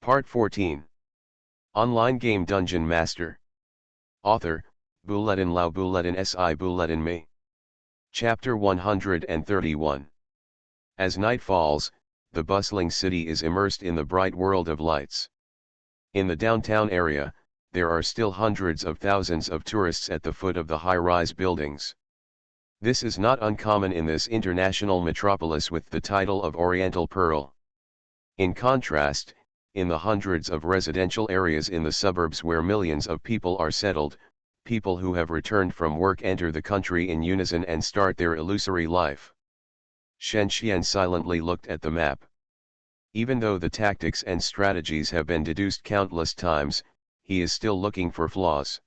Part 14. Online game Dungeon Master. Author, Bulletin Lau Bulletin Si Bulletin Me. Chapter 131. As night falls, the bustling city is immersed in the bright world of lights. In the downtown area, there are still hundreds of thousands of tourists at the foot of the high-rise buildings. This is not uncommon in this international metropolis with the title of Oriental Pearl. In contrast, in the hundreds of residential areas in the suburbs where millions of people are settled, people who have returned from work enter the country in unison and start their illusory life. Shen Xian silently looked at the map. Even though the tactics and strategies have been deduced countless times, he is still looking for flaws.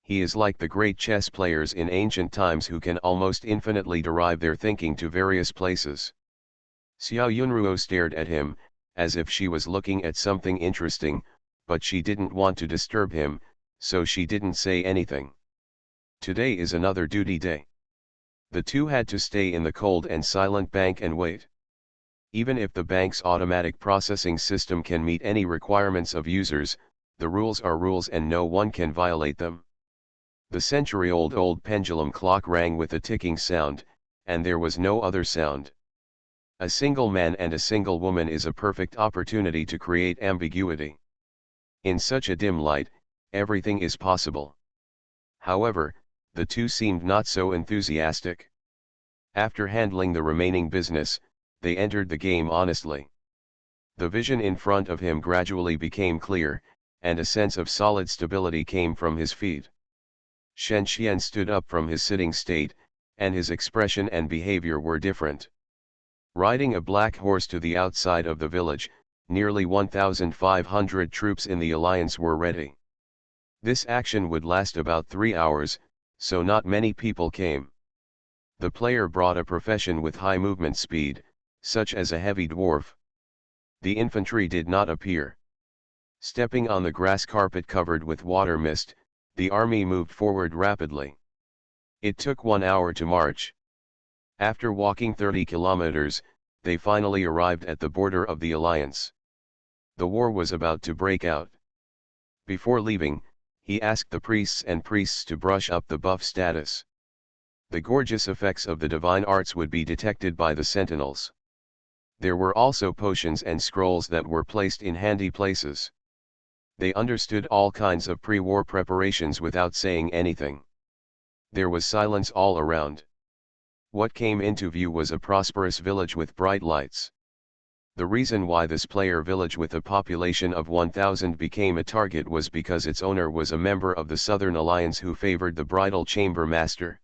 He is like the great chess players in ancient times who can almost infinitely derive their thinking to various places. Xiao Yunruo stared at him, as if she was looking at something interesting, but she didn't want to disturb him, so she didn't say anything. Today is another duty day. The two had to stay in the cold and silent bank and wait. Even if the bank's automatic processing system can meet any requirements of users, the rules are rules and no one can violate them. The century-old pendulum clock rang with a ticking sound, and there was no other sound. A single man and a single woman is a perfect opportunity to create ambiguity. In such a dim light, everything is possible. However, the two seemed not so enthusiastic. After handling the remaining business, they entered the game honestly. The vision in front of him gradually became clear, and a sense of solid stability came from his feet. Shen Xian stood up from his sitting state, and his expression and behavior were different. Riding a black horse to the outside of the village, nearly 1,500 troops in the alliance were ready. This action would last about 3 hours, so not many people came. The player brought a profession with high movement speed, such as a heavy dwarf. The infantry did not appear. Stepping on the grass carpet covered with water mist, the army moved forward rapidly. It took 1 hour to march. After walking 30 kilometers, they finally arrived at the border of the alliance. The war was about to break out. Before leaving, he asked the priests to brush up the buff status. The gorgeous effects of the divine arts would be detected by the sentinels. There were also potions and scrolls that were placed in handy places. They understood all kinds of pre-war preparations without saying anything. There was silence all around. What came into view was a prosperous village with bright lights. The reason why this player village with a population of 1,000 became a target was because its owner was a member of the Southern Alliance who favored the bridal chamber master.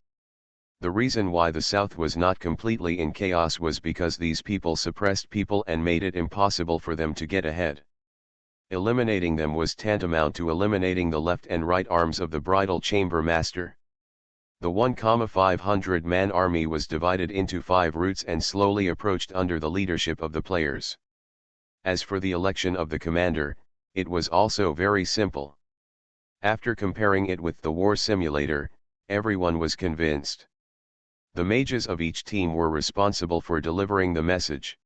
The reason why the South was not completely in chaos was because these people suppressed people and made it impossible for them to get ahead. Eliminating them was tantamount to eliminating the left and right arms of the bridal chamber master. The 1,500-man army was divided into 5 routes and slowly approached under the leadership of the players. As for the election of the commander, it was also very simple. After comparing it with the war simulator, everyone was convinced. The mages of each team were responsible for delivering the message.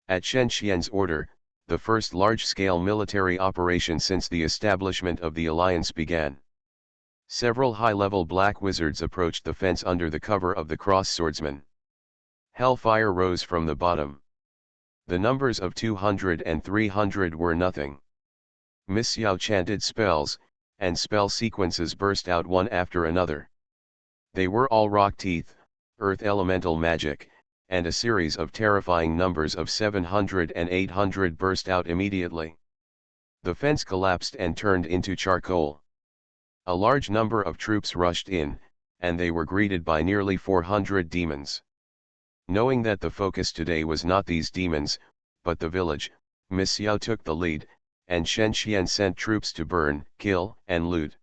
At Shen Xian's order, the first large-scale military operation since the establishment of the alliance began. Several high-level black wizards approached the fence under the cover of the cross swordsman. Hellfire rose from the bottom. The numbers of 200 and 300 were nothing. Miss Xiao chanted spells, and spell sequences burst out one after another. They were all rock teeth, earth elemental magic, and a series of terrifying numbers of 700 and 800 burst out immediately. The fence collapsed and turned into charcoal. A large number of troops rushed in, and they were greeted by nearly 400 demons. Knowing that the focus today was not these demons, but the village, Miss Xiao took the lead, and Shen Xian sent troops to burn, kill, and loot.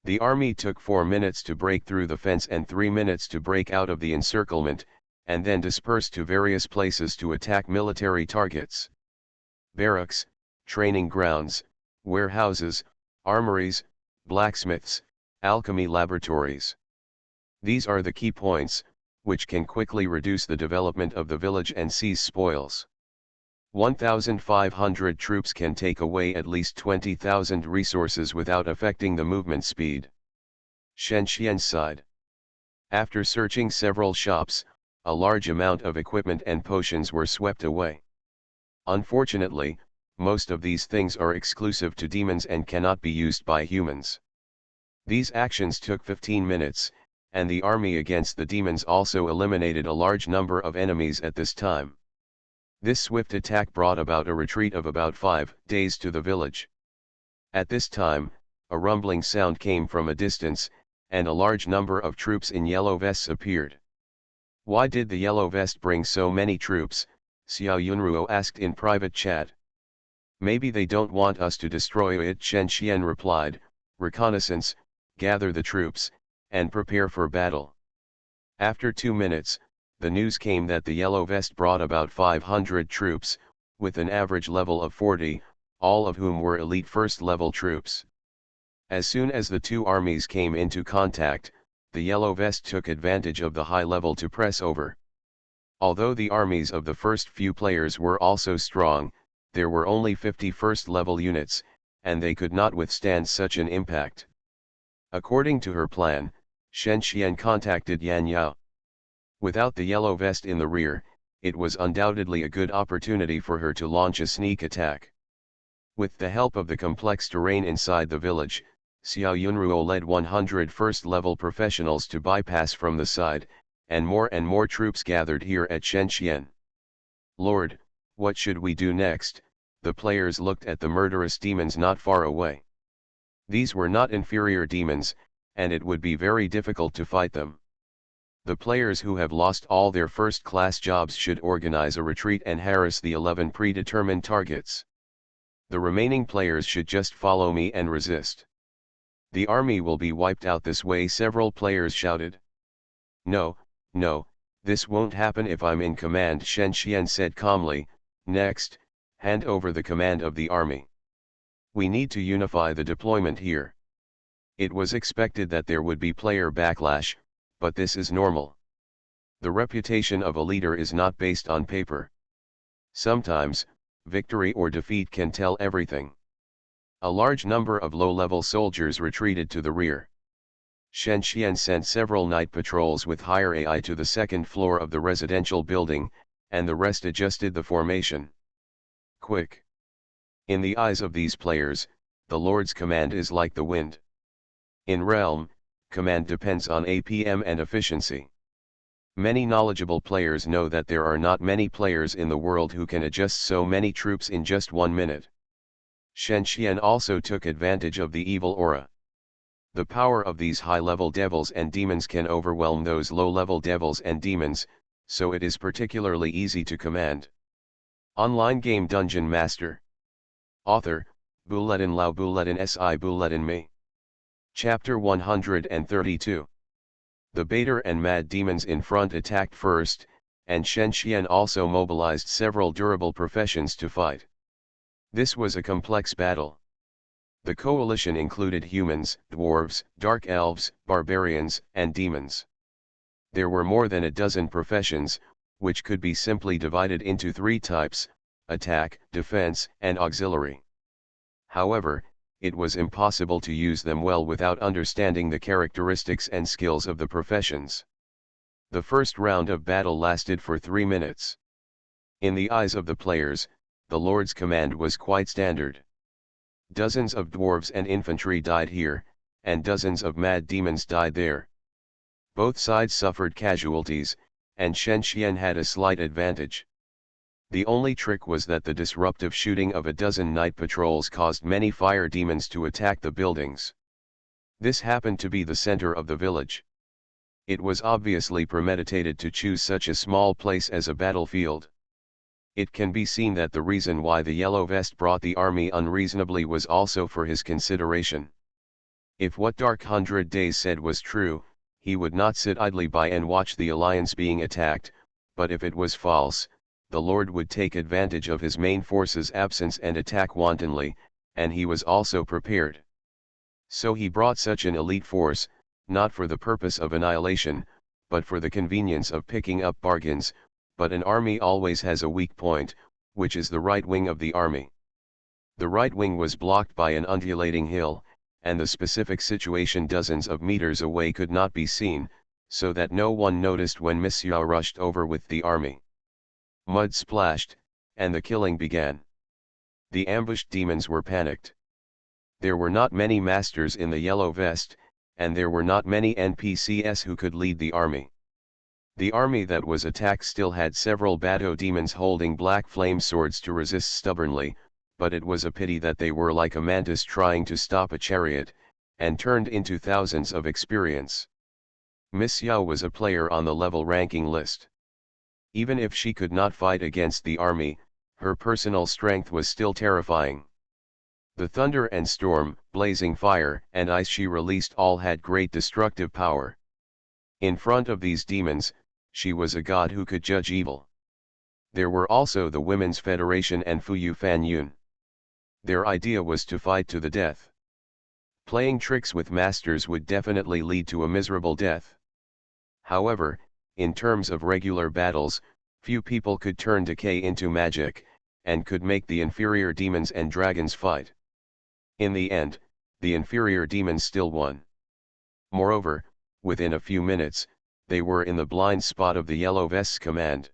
The army took 4 minutes to break through the fence and 3 minutes to break out of the encirclement, and then dispersed to various places to attack military targets. Barracks, training grounds, warehouses, armories, blacksmiths, alchemy laboratories. These are the key points, which can quickly reduce the development of the village and seize spoils. 1,500 troops can take away at least 20,000 resources without affecting the movement speed. Shen Xian sighed. After searching several shops, a large amount of equipment and potions were swept away. Unfortunately, most of these things are exclusive to demons and cannot be used by humans. These actions took 15 minutes, and the army against the demons also eliminated a large number of enemies at this time. This swift attack brought about a retreat of about 5 days to the village. At this time, a rumbling sound came from a distance, and a large number of troops in yellow vests appeared. Why did the yellow vest bring so many troops? Xiao Yunruo asked in private chat. Maybe they don't want us to destroy it, Shen Xian replied. Reconnaissance, gather the troops, and prepare for battle. After 2 minutes, the news came that the yellow vest brought about 500 troops, with an average level of 40, all of whom were elite first-level troops. As soon as the two armies came into contact, the yellow vest took advantage of the high level to press over. Although the armies of the first few players were also strong, there were only 50 first-level units, and they could not withstand such an impact. According to her plan, Shen Xian contacted Yan Yao. Without the yellow vest in the rear, it was undoubtedly a good opportunity for her to launch a sneak attack. With the help of the complex terrain inside the village, Xiao Yunruo led 100 first-level professionals to bypass from the side, and more troops gathered here at Shen Xian. Lord, what should we do next? The players looked at the murderous demons not far away. These were not inferior demons, and it would be very difficult to fight them. The players who have lost all their first-class jobs should organize a retreat and harass the 11 predetermined targets. The remaining players should just follow me and resist. The army will be wiped out this way, several players shouted. No, this won't happen if I'm in command, Shen Xian said calmly. Next, hand over the command of the army. We need to unify the deployment here. It was expected that there would be player backlash, but this is normal. The reputation of a leader is not based on paper. Sometimes, victory or defeat can tell everything. A large number of low-level soldiers retreated to the rear. Shen Xian sent several night patrols with higher AI to the second floor of the residential building, and the rest adjusted the formation. Quick! In the eyes of these players, the Lord's command is like the wind. In Realm, command depends on APM and efficiency. Many knowledgeable players know that there are not many players in the world who can adjust so many troops in just 1 minute. Shen Xian also took advantage of the evil aura. The power of these high-level devils and demons can overwhelm those low-level devils and demons, so it is particularly easy to command. Online game DungeonMaster. Author, Buledin Lao Buledin Si Buledin Me. Chapter 132. The Baiter and Mad Demons in front attacked first, and Shen Xian also mobilized several durable professions to fight. This was a complex battle. The coalition included humans, dwarves, dark elves, barbarians, and demons. There were more than a dozen professions, which could be simply divided into 3 types: attack, defense, and auxiliary. However, it was impossible to use them well without understanding the characteristics and skills of the professions. The first round of battle lasted for 3 minutes. In the eyes of the players, the Lord's command was quite standard. Dozens of dwarves and infantry died here, and dozens of mad demons died there. Both sides suffered casualties, and Shen Xian had a slight advantage. The only trick was that the disruptive shooting of a dozen night patrols caused many fire demons to attack the buildings. This happened to be the center of the village. It was obviously premeditated to choose such a small place as a battlefield. It can be seen that the reason why the Yellow Vest brought the army unreasonably was also for his consideration. If what Dark 100 Days said was true, he would not sit idly by and watch the alliance being attacked, but if it was false, the Lord would take advantage of his main force's absence and attack wantonly, and he was also prepared. So he brought such an elite force, not for the purpose of annihilation, but for the convenience of picking up bargains. But an army always has a weak point, which is the right wing of the army. The right wing was blocked by an undulating hill, and the specific situation dozens of meters away could not be seen, so that no one noticed when Monsieur rushed over with the army. Mud splashed, and the killing began. The ambushed demons were panicked. There were not many masters in the yellow vest, and there were not many NPCs who could lead the army. The army that was attacked still had several battle demons holding black flame swords to resist stubbornly, but it was a pity that they were like a mantis trying to stop a chariot, and turned into thousands of experience. Miss Yao was a player on the level ranking list. Even if she could not fight against the army, her personal strength was still terrifying. The thunder and storm, blazing fire, and ice she released all had great destructive power. In front of these demons, she was a god who could judge evil. There were also the Women's Federation and Fuyu Fan Yun. Their idea was to fight to the death. Playing tricks with masters would definitely lead to a miserable death. However, in terms of regular battles, few people could turn decay into magic, and could make the inferior demons and dragons fight. In the end, the inferior demons still won. Moreover, within a few minutes, they were in the blind spot of the Yellow Vest's command.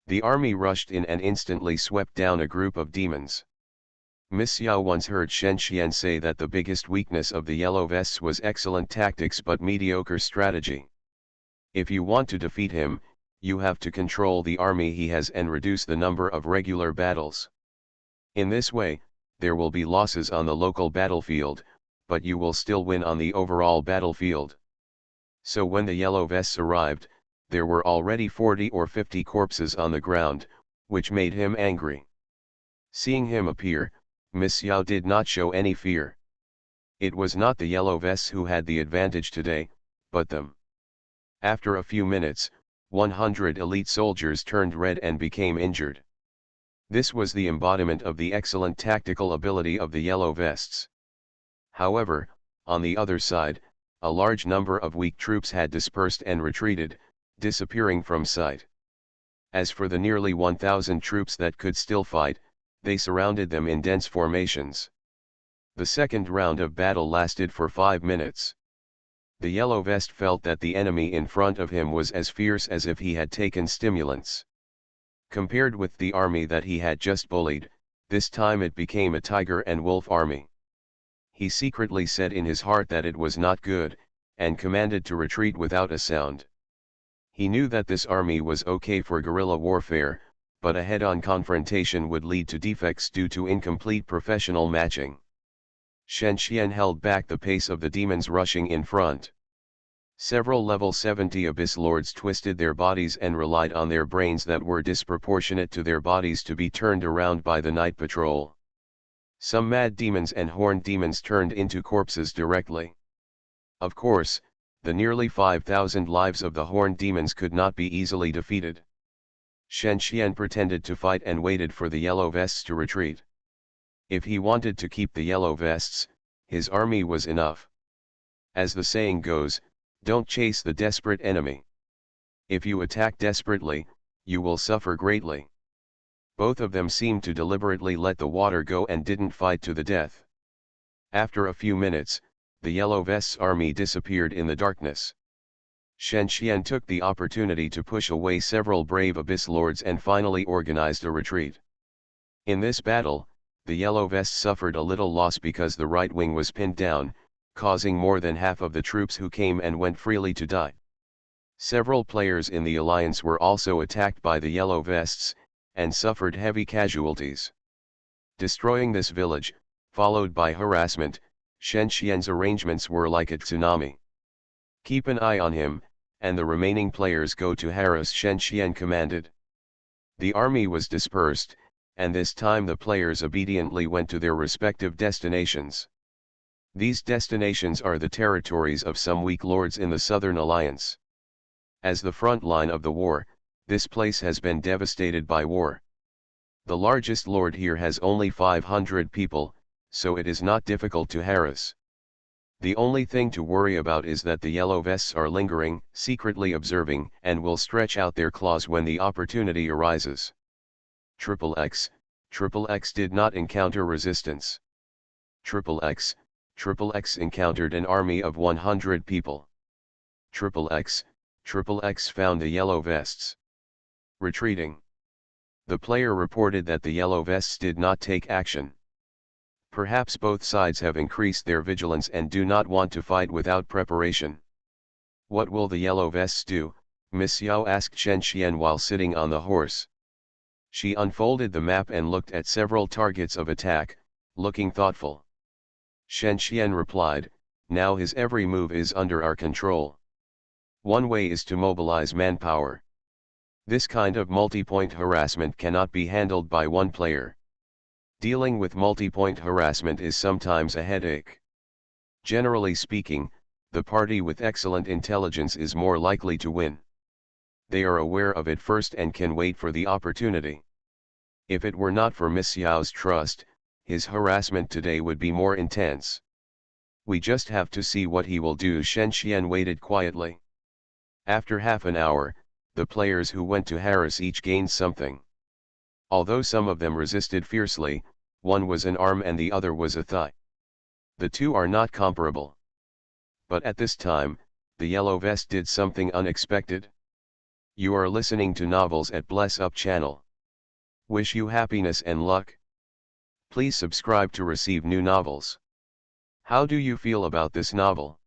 The army rushed in and instantly swept down a group of demons. Miss Yao once heard Shen Xian say that the biggest weakness of the Yellow Vests was excellent tactics but mediocre strategy. If you want to defeat him, you have to control the army he has and reduce the number of regular battles. In this way, there will be losses on the local battlefield, but you will still win on the overall battlefield. So when the Yellow Vests arrived, there were already 40 or 50 corpses on the ground, which made him angry. Seeing him appear, Miss Yao did not show any fear. It was not the Yellow Vests who had the advantage today, but them. After a few minutes, 100 elite soldiers turned red and became injured. This was the embodiment of the excellent tactical ability of the Yellow Vests. However, on the other side, a large number of weak troops had dispersed and retreated, disappearing from sight. As for the nearly 1,000 troops that could still fight, they surrounded them in dense formations. The second round of battle lasted for 5 minutes. The Yellow Vest felt that the enemy in front of him was as fierce as if he had taken stimulants. Compared with the army that he had just bullied, this time it became a tiger and wolf army. He secretly said in his heart that it was not good, and commanded to retreat without a sound. He knew that this army was okay for guerrilla warfare, but a head-on confrontation would lead to defects due to incomplete professional matching. Shen Xian held back the pace of the demons rushing in front. Several level 70 Abyss Lords twisted their bodies and relied on their brains that were disproportionate to their bodies to be turned around by the night patrol. Some mad demons and horned demons turned into corpses directly. Of course, the nearly 5,000 lives of the horned demons could not be easily defeated. Shen Xian pretended to fight and waited for the Yellow Vests to retreat. If he wanted to keep the Yellow Vests, his army was enough. As the saying goes, don't chase the desperate enemy. If you attack desperately, you will suffer greatly. Both of them seemed to deliberately let the water go and didn't fight to the death. After a few minutes, the Yellow Vests' army disappeared in the darkness. Shen Xian took the opportunity to push away several brave Abyss Lords and finally organized a retreat. In this battle, the Yellow Vests suffered a little loss because the right wing was pinned down, causing more than half of the troops who came and went freely to die. Several players in the alliance were also attacked by the Yellow Vests, and suffered heavy casualties. Destroying this village, followed by harassment, Shen Xian's arrangements were like a tsunami. Keep an eye on him, and the remaining players go to harass Shen Xian commanded. The army was dispersed, and this time the players obediently went to their respective destinations. These destinations are the territories of some weak lords in the Southern Alliance. As the front line of the war, this place has been devastated by war. The largest lord here has only 500 people, so it is not difficult to harass. The only thing to worry about is that the Yellow Vests are lingering, secretly observing, and will stretch out their claws when the opportunity arises. XXX, XXX did not encounter resistance. XXX, XXX encountered an army of 100 people. XXX, XXX found the yellow vests. Retreating. The player reported that the yellow vests did not take action. Perhaps both sides have increased their vigilance and do not want to fight without preparation. What will the yellow vests do? Miss Yao asked Shen Xian while sitting on the horse. She unfolded the map and looked at several targets of attack, looking thoughtful. Shen Xian replied, now his every move is under our control. One way is to mobilize manpower. This kind of multi-point harassment cannot be handled by one player. Dealing with multi-point harassment is sometimes a headache. Generally speaking, the party with excellent intelligence is more likely to win. They are aware of it first and can wait for the opportunity. If it were not for Miss Yao's trust, his harassment today would be more intense. We just have to see what he will do. Shen Xian waited quietly. After half an hour, the players who went to harass each gained something. Although some of them resisted fiercely, one was an arm and the other was a thigh. The two are not comparable. But at this time, the yellow vest did something unexpected. You are listening to novels at Bless Up channel. Wish you happiness and luck. Please subscribe to receive new novels. How do you feel about this novel?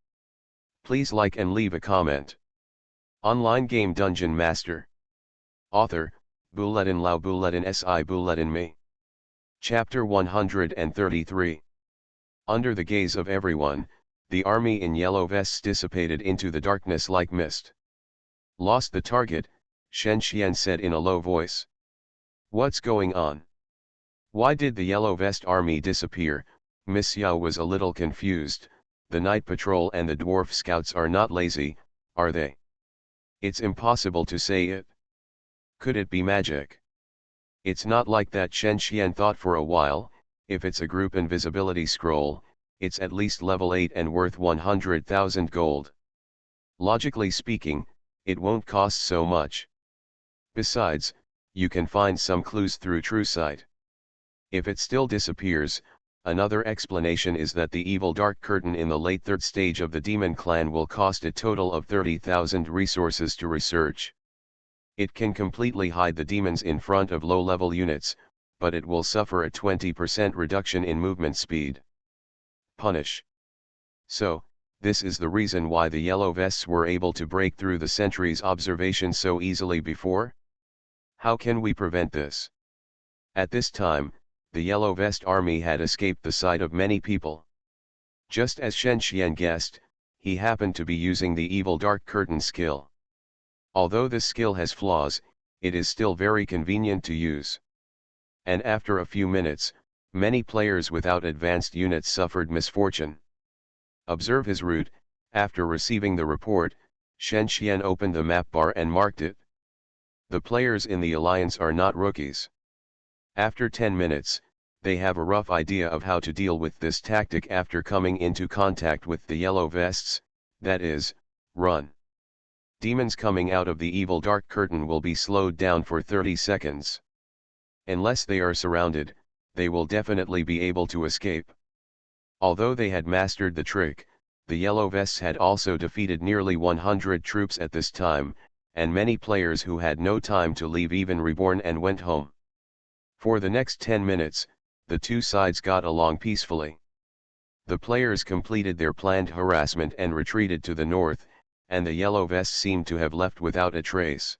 Please like and leave a comment. Online game Dungeon Master. Author, Bulletin Lao Bulletin Si Bulletin Me. Chapter 133. Under the gaze of everyone, the army in yellow vests dissipated into the darkness like mist. Lost the target, Shen Xian said in a low voice. What's going on? Why did the yellow vest army disappear? Miss Yao was a little confused. The night patrol and the dwarf scouts are not lazy, are they? It's impossible to say it. Could it be magic? It's not like that. Shen Xian thought for a while. If it's a group invisibility scroll, it's at least level 8 and worth 100,000 gold. Logically speaking, it won't cost so much. Besides, you can find some clues through TrueSight. If it still disappears, another explanation is that the evil dark curtain in the late third stage of the demon clan will cost a total of 30,000 resources to research. It can completely hide the demons in front of low-level units, but it will suffer a 20% reduction in movement speed. Punish. So, this is the reason why the yellow vests were able to break through the sentry's observation so easily before? How can we prevent this? At this time, the yellow vest army had escaped the sight of many people. Just as Shen Xian guessed, he happened to be using the evil dark curtain skill. Although this skill has flaws, it is still very convenient to use. And after a few minutes, many players without advanced units suffered misfortune. Observe his route. After receiving the report, Shen Xian opened the map bar and marked it. The players in the alliance are not rookies. After 10 minutes, they have a rough idea of how to deal with this tactic after coming into contact with the yellow vests, that is, run. Demons coming out of the evil dark curtain will be slowed down for 30 seconds. Unless they are surrounded, they will definitely be able to escape. Although they had mastered the trick, the yellow vests had also defeated nearly 100 troops at this time, and many players who had no time to leave even reborn and went home. For the next 10 minutes, the two sides got along peacefully. The players completed their planned harassment and retreated to the north, and the yellow vests seemed to have left without a trace.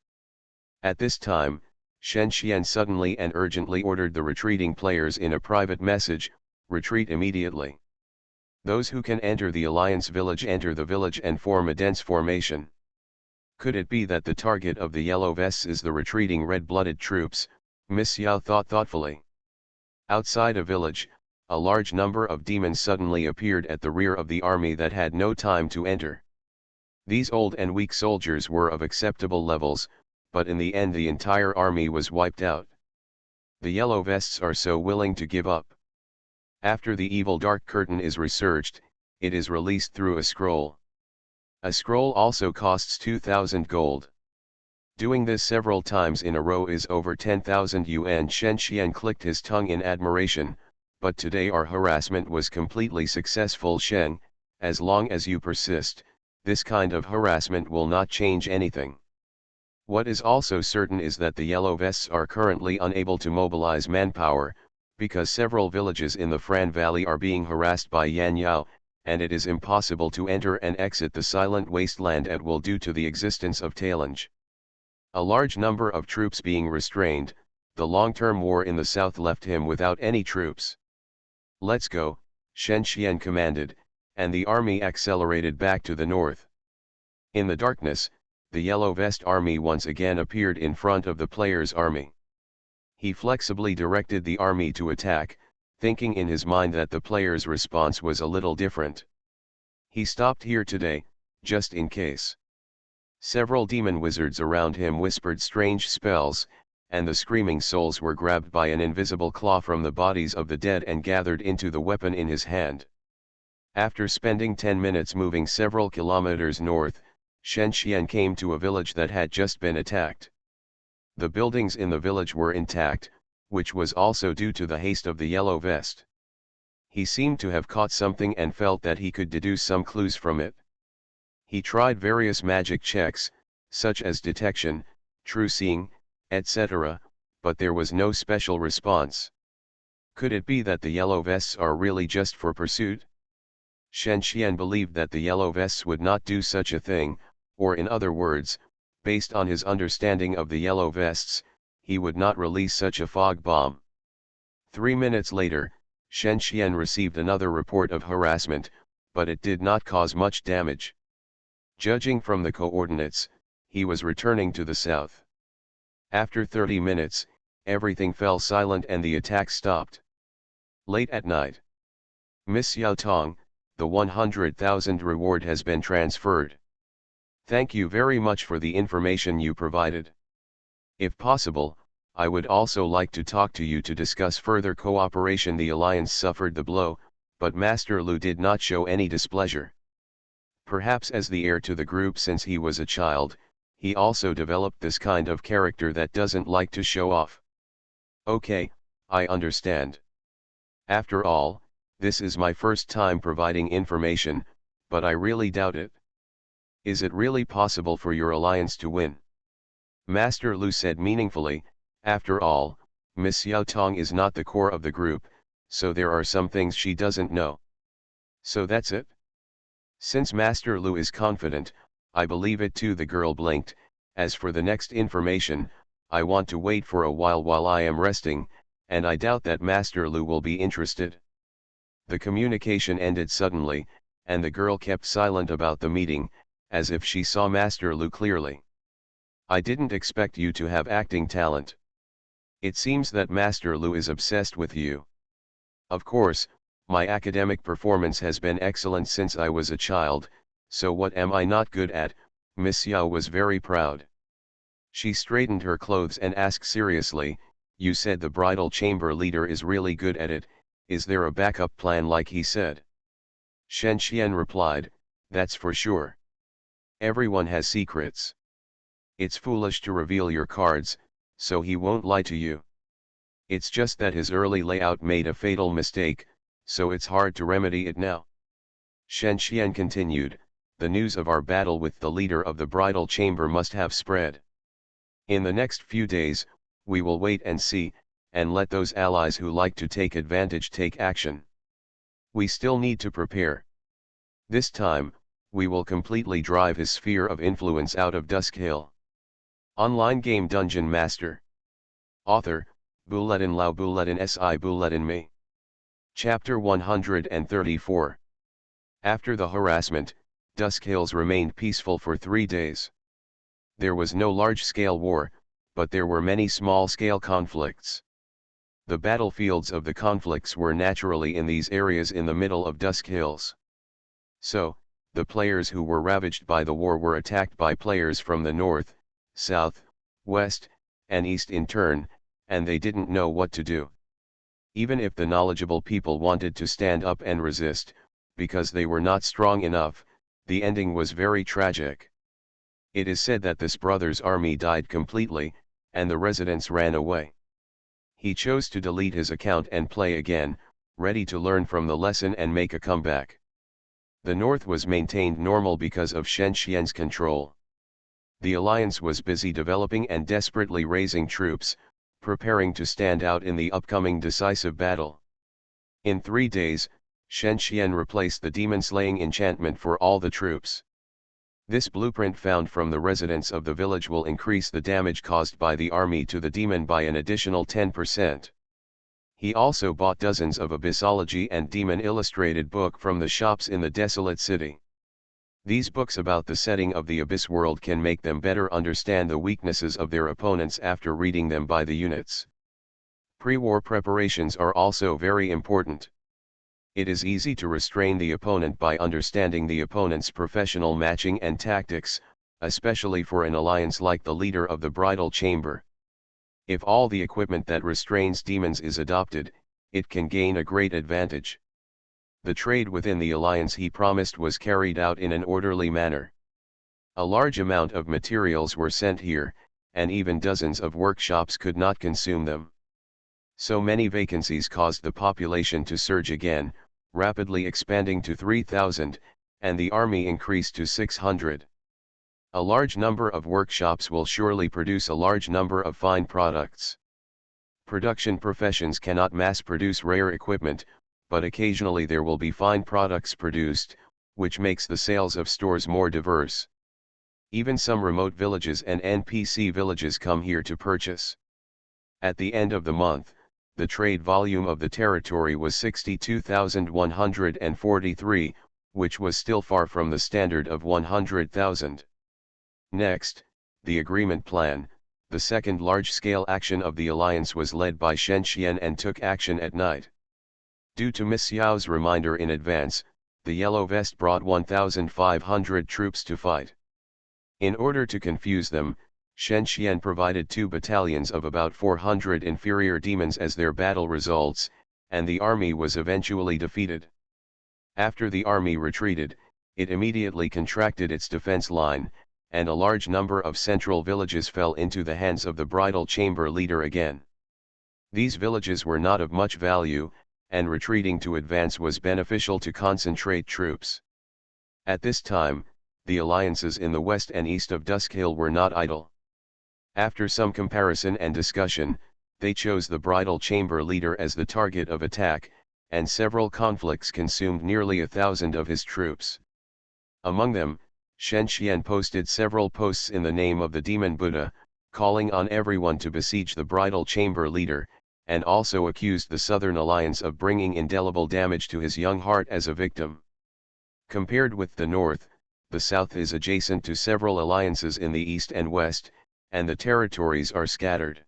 At this time, Shen Xian suddenly and urgently ordered the retreating players in a private message, retreat immediately. Those who can enter the Alliance village enter the village and form a dense formation. Could it be that the target of the yellow vests is the retreating red-blooded troops? Miss Yao thought thoughtfully. Outside a village, a large number of demons suddenly appeared at the rear of the army that had no time to enter. These old and weak soldiers were of acceptable levels, but in the end the entire army was wiped out. The yellow vests are so willing to give up. After the evil dark curtain is researched, it is released through a scroll. A scroll also costs 2,000 gold. Doing this several times in a row is over 10,000 yuan. Shen Xian clicked his tongue in admiration, but today our harassment was completely successful. Shen, as long as you persist, this kind of harassment will not change anything. What is also certain is that the Yellow Vests are currently unable to mobilize manpower, because several villages in the Fran Valley are being harassed by Yan Yao, and it is impossible to enter and exit the silent wasteland at will due to the existence of Tailenge. A large number of troops being restrained, the long-term war in the south left him without any troops. Let's go, Shen Xian commanded, and the army accelerated back to the north. In the darkness, the Yellow Vest army once again appeared in front of the player's army. He flexibly directed the army to attack, thinking in his mind that the player's response was a little different. He stopped here today, just in case. Several demon wizards around him whispered strange spells, and the screaming souls were grabbed by an invisible claw from the bodies of the dead and gathered into the weapon in his hand. After spending 10 minutes moving several kilometers north, Shen Xian came to a village that had just been attacked. The buildings in the village were intact, which was also due to the haste of the Yellow Vest. He seemed to have caught something and felt that he could deduce some clues from it. He tried various magic checks, such as detection, true seeing, etc., but there was no special response. Could it be that the Yellow Vests are really just for pursuit? Shen Xian believed that the Yellow Vests would not do such a thing, or in other words, based on his understanding of the Yellow Vests, he would not release such a fog bomb. 3 minutes later, Shen Xian received another report of harassment, but it did not cause much damage. Judging from the coordinates, he was returning to the south. After 30 minutes, everything fell silent and the attack stopped. Late at night. Miss Yao Tong, the 100,000 reward has been transferred. Thank you very much for the information you provided. If possible, I would also like to talk to you to discuss further cooperation. The alliance suffered the blow, but Master Lu did not show any displeasure. Perhaps as the heir to the group since he was a child, he also developed this kind of character that doesn't like to show off. Okay, I understand. After all, this is my first time providing information, but I really doubt it. Is it really possible for your alliance to win? Master Lu said meaningfully, after all, Miss Yao Tong is not the core of the group, so there are some things she doesn't know. So that's it? Since Master Lu is confident, I believe it too. The girl blinked. As for the next information, I want to wait for a while I am resting, and I doubt that Master Lu will be interested. The communication ended suddenly, and the girl kept silent about the meeting, as if she saw Master Lu clearly. I didn't expect you to have acting talent. It seems that Master Lu is obsessed with you. Of course, my academic performance has been excellent since I was a child, so what am I not good at? Miss Yao was very proud. She straightened her clothes and asked seriously, you said the bridal chamber leader is really good at it, is there a backup plan like he said? Shen Xian replied, that's for sure. Everyone has secrets. It's foolish to reveal your cards, so he won't lie to you. It's just that his early layout made a fatal mistake, so it's hard to remedy it now. Shen Xian continued, the news of our battle with the leader of the bridal chamber must have spread. In the next few days, we will wait and see, and let those allies who like to take advantage take action. We still need to prepare. This time, we will completely drive his sphere of influence out of Dusk Hill. Online game DungeonMaster. Author, Bulletin Lao Bulletin Si Bulletin Me. Chapter 134. After the harassment, Dusk Hills remained peaceful for 3 days. There was no large-scale war, but there were many small-scale conflicts. The battlefields of the conflicts were naturally in these areas in the middle of Dusk Hills. So, the players who were ravaged by the war were attacked by players from the north, south, west, and east in turn, and they didn't know what to do. Even if the knowledgeable people wanted to stand up and resist, because they were not strong enough, the ending was very tragic. It is said that this brother's army died completely, and the residents ran away. He chose to delete his account and play again, ready to learn from the lesson and make a comeback. The north was maintained normal because of Shen Xian's control. The alliance was busy developing and desperately raising troops, preparing to stand out in the upcoming decisive battle. In 3 days, Shen Xian replaced the demon-slaying enchantment for all the troops. This blueprint found from the residents of the village will increase the damage caused by the army to the demon by an additional 10%. He also bought dozens of abyssology and demon illustrated book from the shops in the desolate city. These books about the setting of the abyss world can make them better understand the weaknesses of their opponents after reading them by the units. Pre-war preparations are also very important. It is easy to restrain the opponent by understanding the opponent's professional matching and tactics, especially for an alliance like the leader of the bridal chamber. If all the equipment that restrains demons is adopted, it can gain a great advantage. The trade within the alliance he promised was carried out in an orderly manner. A large amount of materials were sent here, and even dozens of workshops could not consume them. So many vacancies caused the population to surge again, rapidly expanding to 3,000, and the army increased to 600. A large number of workshops will surely produce a large number of fine products. Production professions cannot mass-produce rare equipment, but occasionally there will be fine products produced, which makes the sales of stores more diverse. Even some remote villages and NPC villages come here to purchase. At the end of the month, the trade volume of the territory was 62,143, which was still far from the standard of 100,000. Next, the agreement plan. The second large-scale action of the alliance was led by Shen Xian and took action at night. Due to Miss Xiao's reminder in advance, the Yellow Vest brought 1,500 troops to fight. In order to confuse them, Shen Xian provided 2 battalions of about 400 inferior demons as their battle results, and the army was eventually defeated. After the army retreated, it immediately contracted its defense line, and a large number of central villages fell into the hands of the bridal chamber leader again. These villages were not of much value, and retreating to advance was beneficial to concentrate troops. At this time, the alliances in the west and east of Duskhill were not idle. After some comparison and discussion, they chose the bridal chamber leader as the target of attack, and several conflicts consumed nearly 1,000 of his troops. Among them, Shen Xian posted several posts in the name of the demon Buddha, calling on everyone to besiege the bridal chamber leader, and also accused the Southern Alliance of bringing indelible damage to his young heart as a victim. Compared with the North, the South is adjacent to several alliances in the East and West, and the territories are scattered.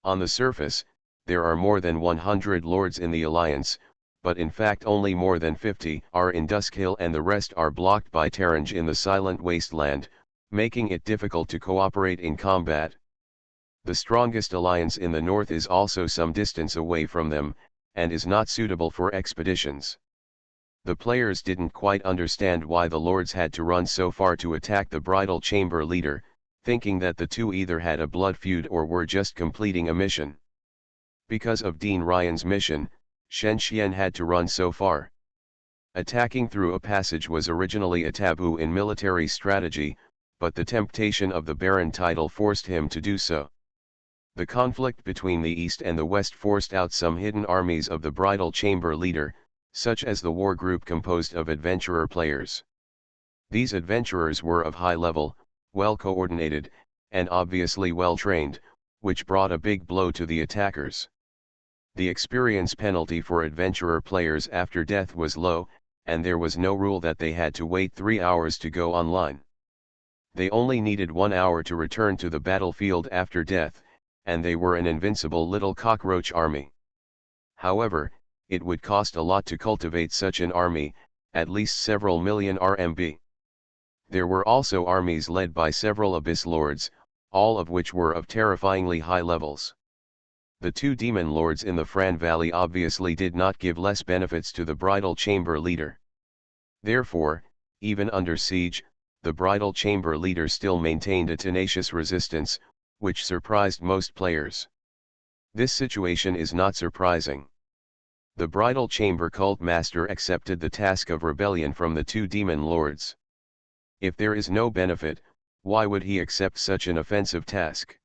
On the surface, there are more than 100 lords in the alliance, but in fact only more than 50 are in Duskhill and the rest are blocked by Taranj in the Silent Wasteland, making it difficult to cooperate in combat. The strongest alliance in the north is also some distance away from them, and is not suitable for expeditions. The players didn't quite understand why the lords had to run so far to attack the bridal chamber leader, thinking that the two either had a blood feud or were just completing a mission. Because of Dean Ryan's mission, Shen Xian had to run so far. Attacking through a passage was originally a taboo in military strategy, but the temptation of the Baron title forced him to do so. The conflict between the East and the West forced out some hidden armies of the bridal chamber leader, such as the war group composed of adventurer players. These adventurers were of high level, well coordinated, and obviously well trained, which brought a big blow to the attackers. The experience penalty for adventurer players after death was low, and there was no rule that they had to wait 3 hours to go online. They only needed 1 hour to return to the battlefield after death, and they were an invincible little cockroach army. However, it would cost a lot to cultivate such an army, at least several million RMB. There were also armies led by several abyss lords, all of which were of terrifyingly high levels. The two demon lords in the Fran Valley obviously did not give less benefits to the bridal chamber leader. Therefore, even under siege, the bridal chamber leader still maintained a tenacious resistance, which surprised most players. This situation is not surprising. The bridal chamber cult master accepted the task of rebellion from the two demon lords. If there is no benefit, why would he accept such an offensive task?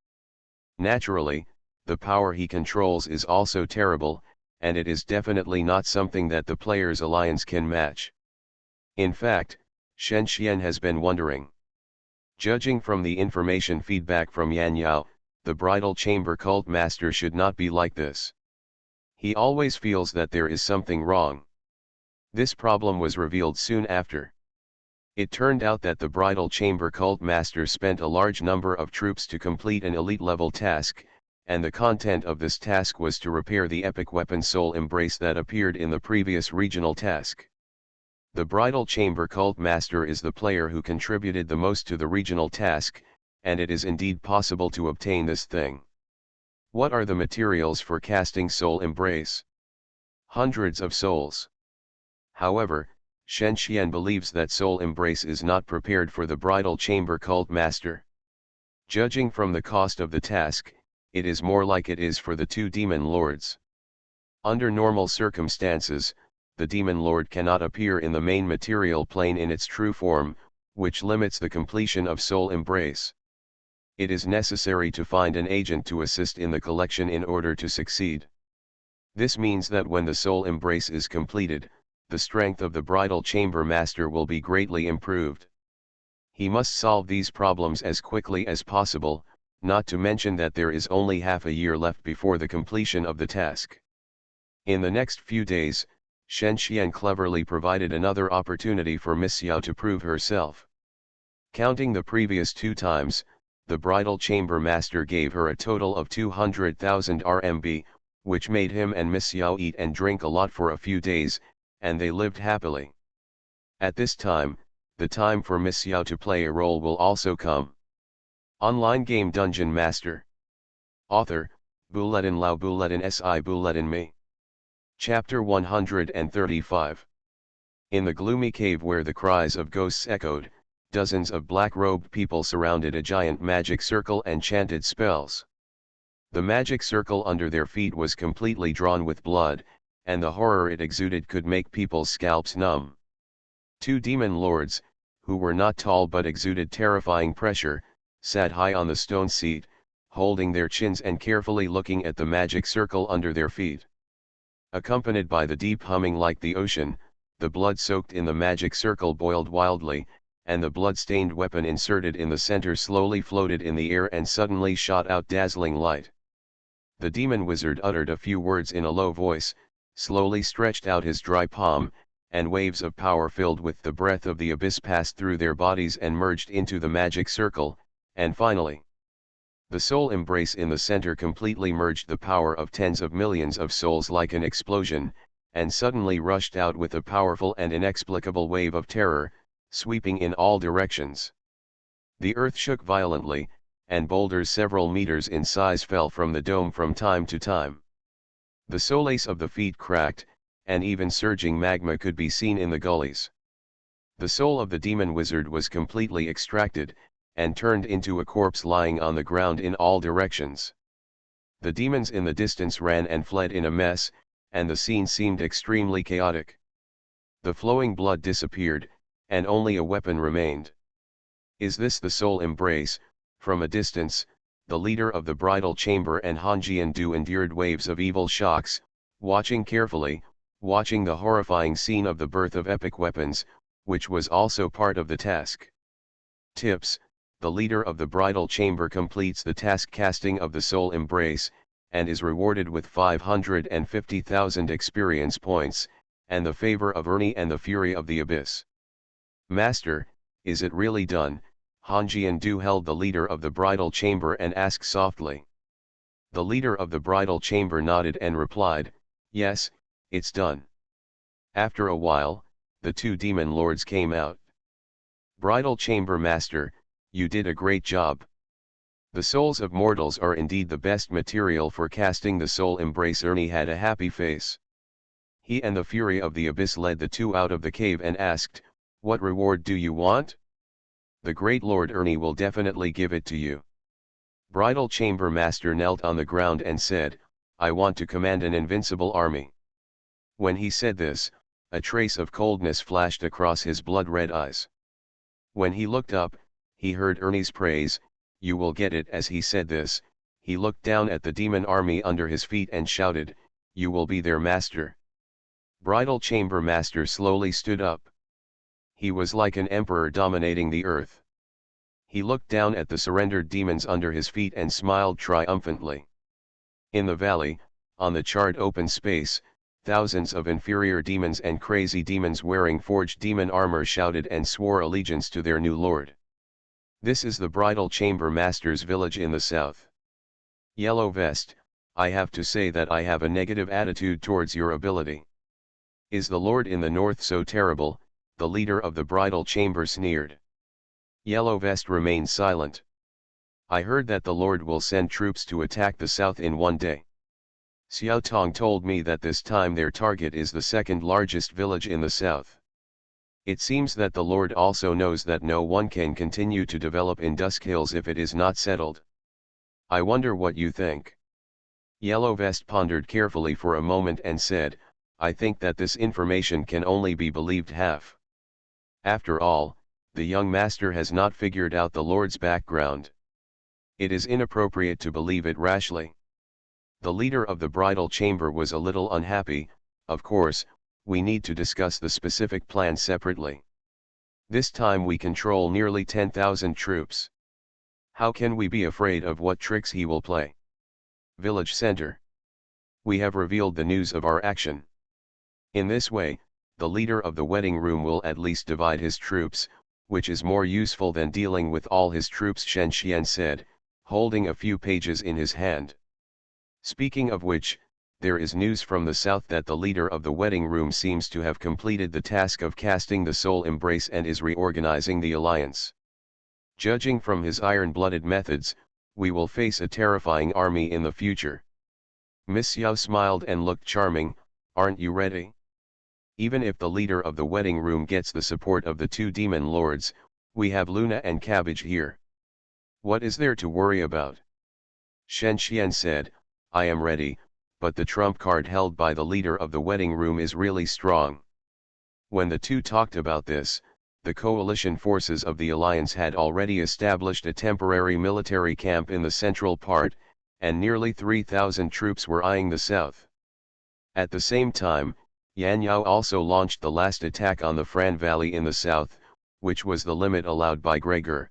Naturally, the power he controls is also terrible, and it is definitely not something that the players' alliance can match. In fact, Shen Xian has been wondering. Judging from the information feedback from Yan Yao, the bridal chamber cult master should not be like this. He always feels that there is something wrong. This problem was revealed soon after. It turned out that the bridal chamber cult master spent a large number of troops to complete an elite level task, and the content of this task was to repair the epic weapon Soul Embrace that appeared in the previous regional task. The bridal chamber cult master is the player who contributed the most to the regional task, and it is indeed possible to obtain this thing. What are the materials for casting Soul Embrace? Hundreds of souls. However, Shen Xian believes that Soul Embrace is not prepared for the bridal chamber cult master. Judging from the cost of the task, it is more like it is for the two demon lords. Under normal circumstances, the demon lord cannot appear in the main material plane in its true form, which limits the completion of Soul Embrace. It is necessary to find an agent to assist in the collection in order to succeed. This means that when the Soul Embrace is completed, the strength of the bridal chamber master will be greatly improved. He must solve these problems as quickly as possible, not to mention that there is only half a year left before the completion of the task. In the next few days, Shen Xian cleverly provided another opportunity for Miss Xiao to prove herself. Counting the previous 2 times, the bridal chamber master gave her a total of 200,000 RMB, which made him and Miss Xiao eat and drink a lot for a few days, and they lived happily. At this time, the time for Miss Xiao to play a role will also come. Online game Dungeon Master. Author, Bulletin Lao Bulletin Si Bulletin Me. Chapter 135. In the gloomy cave where the cries of ghosts echoed, dozens of black-robed people surrounded a giant magic circle and chanted spells. The magic circle under their feet was completely drawn with blood, and the horror it exuded could make people's scalps numb. 2 demon lords, who were not tall but exuded terrifying pressure, sat high on the stone seat, holding their chins and carefully looking at the magic circle under their feet. Accompanied by the deep humming like the ocean, the blood soaked in the magic circle boiled wildly, and the blood-stained weapon inserted in the center slowly floated in the air and suddenly shot out dazzling light. The demon wizard uttered a few words in a low voice, slowly stretched out his dry palm, and waves of power filled with the breath of the abyss passed through their bodies and merged into the magic circle, and finally, the soul embrace in the center completely merged the power of tens of millions of souls like an explosion, and suddenly rushed out with a powerful and inexplicable wave of terror, sweeping in all directions. The earth shook violently, and boulders several meters in size fell from the dome from time to time. The soles of the feet cracked, and even surging magma could be seen in the gullies. The soul of the demon wizard was completely extracted, and turned into a corpse lying on the ground in all directions. The demons in the distance ran and fled in a mess, and the scene seemed extremely chaotic. The flowing blood disappeared, and only a weapon remained. Is this the soul embrace? From a distance, the leader of the bridal chamber and Han Jiandu endured waves of evil shocks, watching carefully, watching the horrifying scene of the birth of epic weapons, which was also part of the task. Tips: the leader of the bridal chamber completes the task casting of the soul embrace, and is rewarded with 550,000 experience points, and the favor of Ernie and the fury of the abyss. Master, is it really done? Han Jiandu held the leader of the bridal chamber and asked softly. The leader of the bridal chamber nodded and replied, yes, it's done. After a while, the 2 demon lords came out. Bridal chamber master, you did a great job. The souls of mortals are indeed the best material for casting the soul embrace. Ernie had a happy face. He and the fury of the abyss led the 2 out of the cave and asked, what reward do you want? The great Lord Ernie will definitely give it to you. Bridal Chamber Master knelt on the ground and said, I want to command an invincible army. When he said this, a trace of coldness flashed across his blood-red eyes. When he looked up, he heard Ernie's praise, you will get it. As he said this, he looked down at the demon army under his feet and shouted, you will be their master. Bridal Chamber Master slowly stood up. He was like an emperor dominating the earth. He looked down at the surrendered demons under his feet and smiled triumphantly. In the valley, on the charred open space, thousands of inferior demons and crazy demons wearing forged demon armor shouted and swore allegiance to their new lord. This is the Bridal Chamber Master's village in the south. Yellow Vest, I have to say that I have a negative attitude towards your ability. Is the lord in the north so terrible? The leader of the Bridal Chamber sneered. Yellow Vest remained silent. I heard that the Lord will send troops to attack the south in one day. Xiao Tong told me that this time their target is the second largest village in the south. It seems that the Lord also knows that no one can continue to develop in Dusk Hills if it is not settled. I wonder what you think. Yellow Vest pondered carefully for a moment and said, I think that this information can only be believed half. After all, the young master has not figured out the Lord's background. It is inappropriate to believe it rashly. The leader of the bridal chamber was a little unhappy. Of course, we need to discuss the specific plan separately. This time we control nearly 10,000 troops. How can we be afraid of what tricks he will play? Village Center. We have revealed the news of our action. In this way, the leader of the wedding room will at least divide his troops, which is more useful than dealing with all his troops, Shen Xian said, holding a few pages in his hand. Speaking of which, there is news from the south that the leader of the wedding room seems to have completed the task of casting the soul embrace and is reorganizing the alliance. Judging from his iron-blooded methods, we will face a terrifying army in the future. Miss Xiao smiled and looked charming. Aren't you ready? Even if the leader of the wedding room gets the support of the two demon lords, we have Luna and Cabbage here. What is there to worry about? Shen Xian said, I am ready, but the trump card held by the leader of the wedding room is really strong. When the two talked about this, the coalition forces of the alliance had already established a temporary military camp in the central part, and nearly 3,000 troops were eyeing the south. At the same time, Yan Yao also launched the last attack on the Fran Valley in the south, which was the limit allowed by Gregor.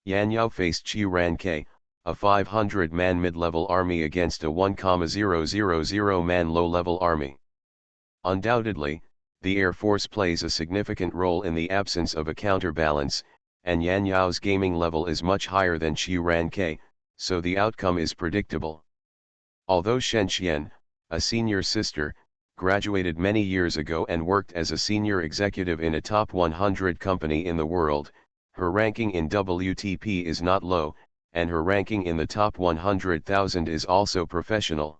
Yan Yao faced Qi Ranke, a 500-man mid-level army against a 1,000-man low-level army. Undoubtedly, the Air Force plays a significant role in the absence of a counterbalance, and Yan Yao's gaming level is much higher than Qi Ranke, so the outcome is predictable. Although Shen Xian, a senior sister, graduated many years ago and worked as a senior executive in a top 100 company in the world, her ranking in WTP is not low, and her ranking in the top 100,000 is also professional.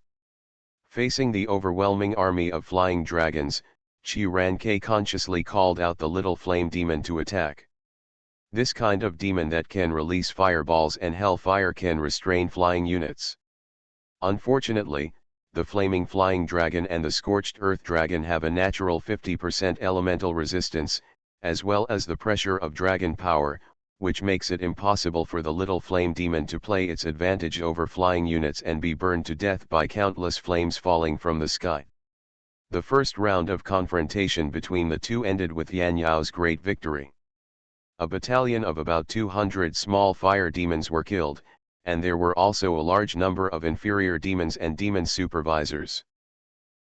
Facing the overwhelming army of flying dragons, Qi Ranke consciously called out the little flame demon to attack. This kind of demon that can release fireballs and hellfire can restrain flying units. Unfortunately, the flaming flying dragon and the scorched earth dragon have a natural 50% elemental resistance, as well as the pressure of dragon power, which makes it impossible for the little flame demon to play its advantage over flying units and be burned to death by countless flames falling from the sky. The first round of confrontation between the two ended with Yan Yao's great victory. A battalion of about 200 small fire demons were killed, and there were also a large number of inferior demons and demon supervisors.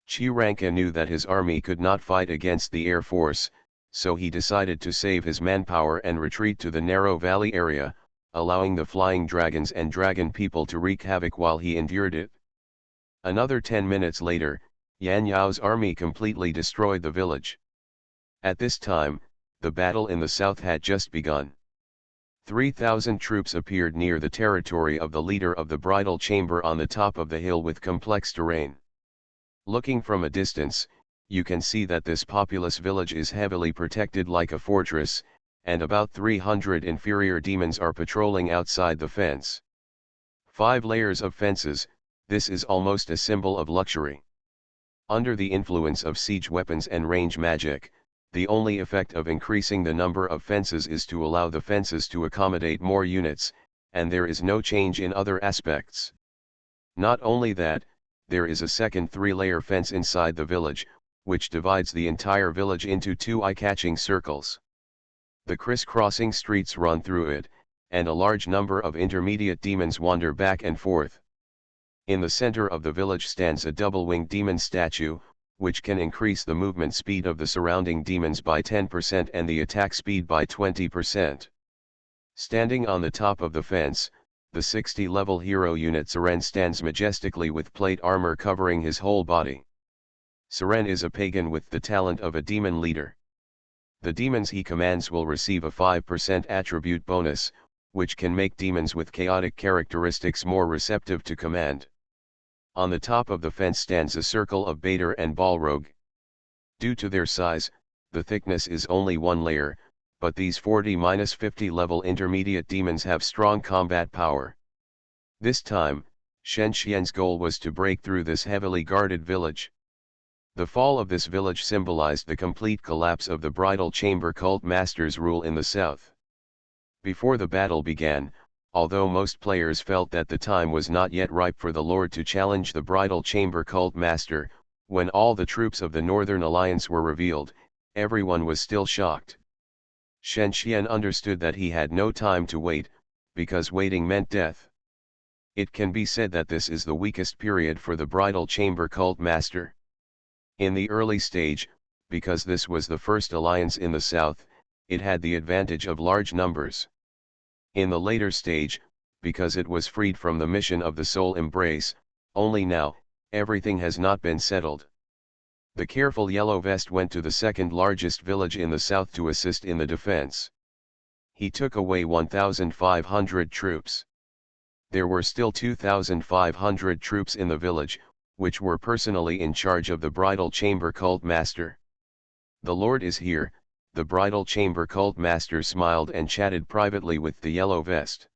Qi Ranke knew that his army could not fight against the Air Force, so he decided to save his manpower and retreat to the narrow valley area, allowing the flying dragons and dragon people to wreak havoc while he endured it. Another 10 minutes later, Yan Yao's army completely destroyed the village. At this time, the battle in the south had just begun. 3,000 troops appeared near the territory of the leader of the bridal chamber on the top of the hill with complex terrain. Looking from a distance, you can see that this populous village is heavily protected like a fortress, and about 300 inferior demons are patrolling outside the fence. 5 layers of fences, this is almost a symbol of luxury. Under the influence of siege weapons and range magic, the only effect of increasing the number of fences is to allow the fences to accommodate more units, and there is no change in other aspects. Not only that, there is a second 3-layer fence inside the village, which divides the entire village into 2 eye-catching circles. The criss-crossing streets run through it, and a large number of intermediate demons wander back and forth. In the center of the village stands a double-winged demon statue, which can increase the movement speed of the surrounding demons by 10% and the attack speed by 20%. Standing on the top of the fence, the 60-level hero unit Siren stands majestically with plate armor covering his whole body. Siren is a pagan with the talent of a demon leader. The demons he commands will receive a 5% attribute bonus, which can make demons with chaotic characteristics more receptive to command. On the top of the fence stands a circle of Baiter and Balrog. Due to their size, the thickness is only 1 layer, but these 40-50 level intermediate demons have strong combat power. This time, Shen Xian's goal was to break through this heavily guarded village. The fall of this village symbolized the complete collapse of the Bridal Chamber Cult Master's rule in the south. Before the battle began, although most players felt that the time was not yet ripe for the Lord to challenge the Bridal Chamber Cult Master, when all the troops of the Northern Alliance were revealed, everyone was still shocked. Shen Xian understood that he had no time to wait, because waiting meant death. It can be said that this is the weakest period for the Bridal Chamber Cult Master. In the early stage, because this was the first alliance in the south, it had the advantage of large numbers. In the later stage, because it was freed from the mission of the soul embrace, only now, everything has not been settled. The careful Yellow Vest went to the second largest village in the south to assist in the defense. He took away 1,500 troops. There were still 2,500 troops in the village, which were personally in charge of the Bridal Chamber Cult Master. "The Lord is here," the Bridal Chamber Cult Master smiled and chatted privately with the Yellow Vest.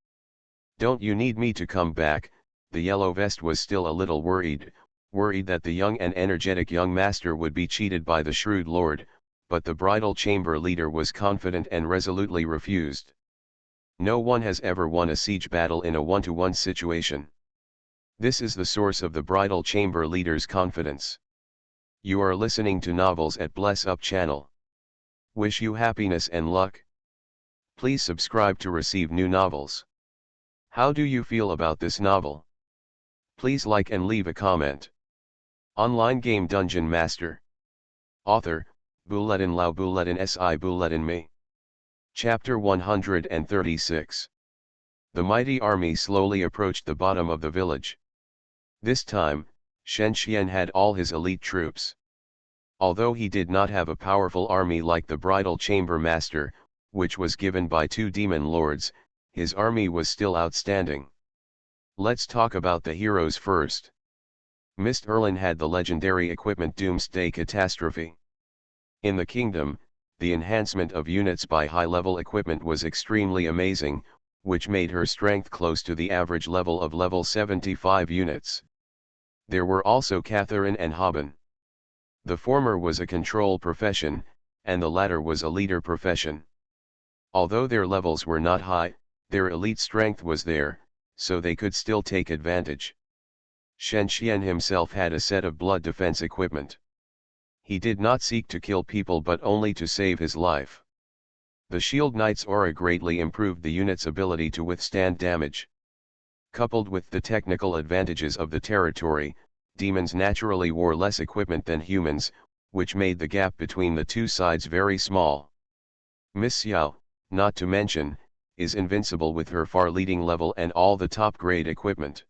"Don't you need me to come back?" The Yellow Vest was still a little worried that the young and energetic young master would be cheated by the shrewd Lord, but the Bridal Chamber leader was confident and resolutely refused. No one has ever won a siege battle in a one-to-one situation. This is the source of the Bridal Chamber leader's confidence. You are listening to Novels at Bless Up channel. Wish you happiness and luck. Please subscribe to receive new novels. How do you feel about this novel? Please like and leave a comment. Online game Dungeon Master. Author, Buledin Lao Buledin Si Buledin Me. Chapter 136. The mighty army slowly approached the bottom of the village. This time, Shen Xian had all his elite troops. Although he did not have a powerful army like the Bridal Chamber Master, which was given by 2 demon lords, his army was still outstanding. Let's talk about the heroes first. Mist Erlin had the legendary equipment Doomsday Catastrophe. In the kingdom, the enhancement of units by high-level equipment was extremely amazing, which made her strength close to the average level of level 75 units. There were also Catherine and Haben. The former was a control profession, and the latter was a leader profession. Although their levels were not high, their elite strength was there, so they could still take advantage. Shen Xian himself had a set of blood defense equipment. He did not seek to kill people but only to save his life. The Shield Knight's aura greatly improved the unit's ability to withstand damage. Coupled with the technical advantages of the territory, demons naturally wore less equipment than humans, which made the gap between the two sides very small. Miss Xiao, not to mention, is invincible with her far leading level and all the top grade equipment.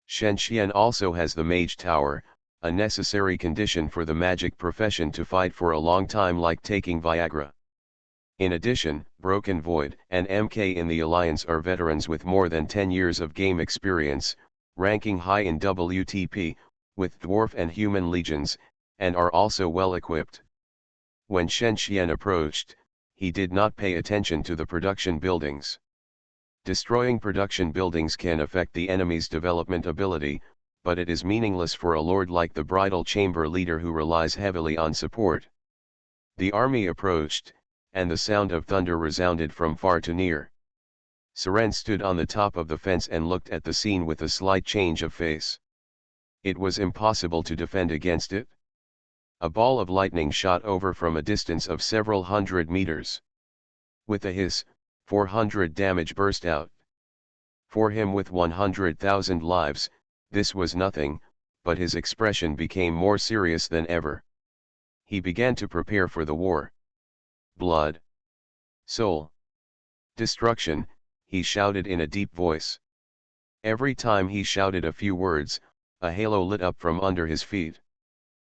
Shen Xian also has the Mage Tower, a necessary condition for the magic profession to fight for a long time, like taking Viagra. In addition, Broken Void and MK in the Alliance are veterans with more than 10 years of game experience, ranking high in WTP, with dwarf and human legions, and are also well equipped. When Shen Xian approached, he did not pay attention to the production buildings. Destroying production buildings can affect the enemy's development ability, but it is meaningless for a lord like the bridal chamber leader who relies heavily on support. The army approached, and the sound of thunder resounded from far to near. Seren stood on the top of the fence and looked at the scene with a slight change of face. It was impossible to defend against it. A ball of lightning shot over from a distance of several hundred meters. With a hiss, 400 damage burst out. For him with 100,000 lives, this was nothing, but his expression became more serious than ever. He began to prepare for the war. Blood. Soul. Destruction, he shouted in a deep voice. Every time he shouted a few words, a halo lit up from under his feet.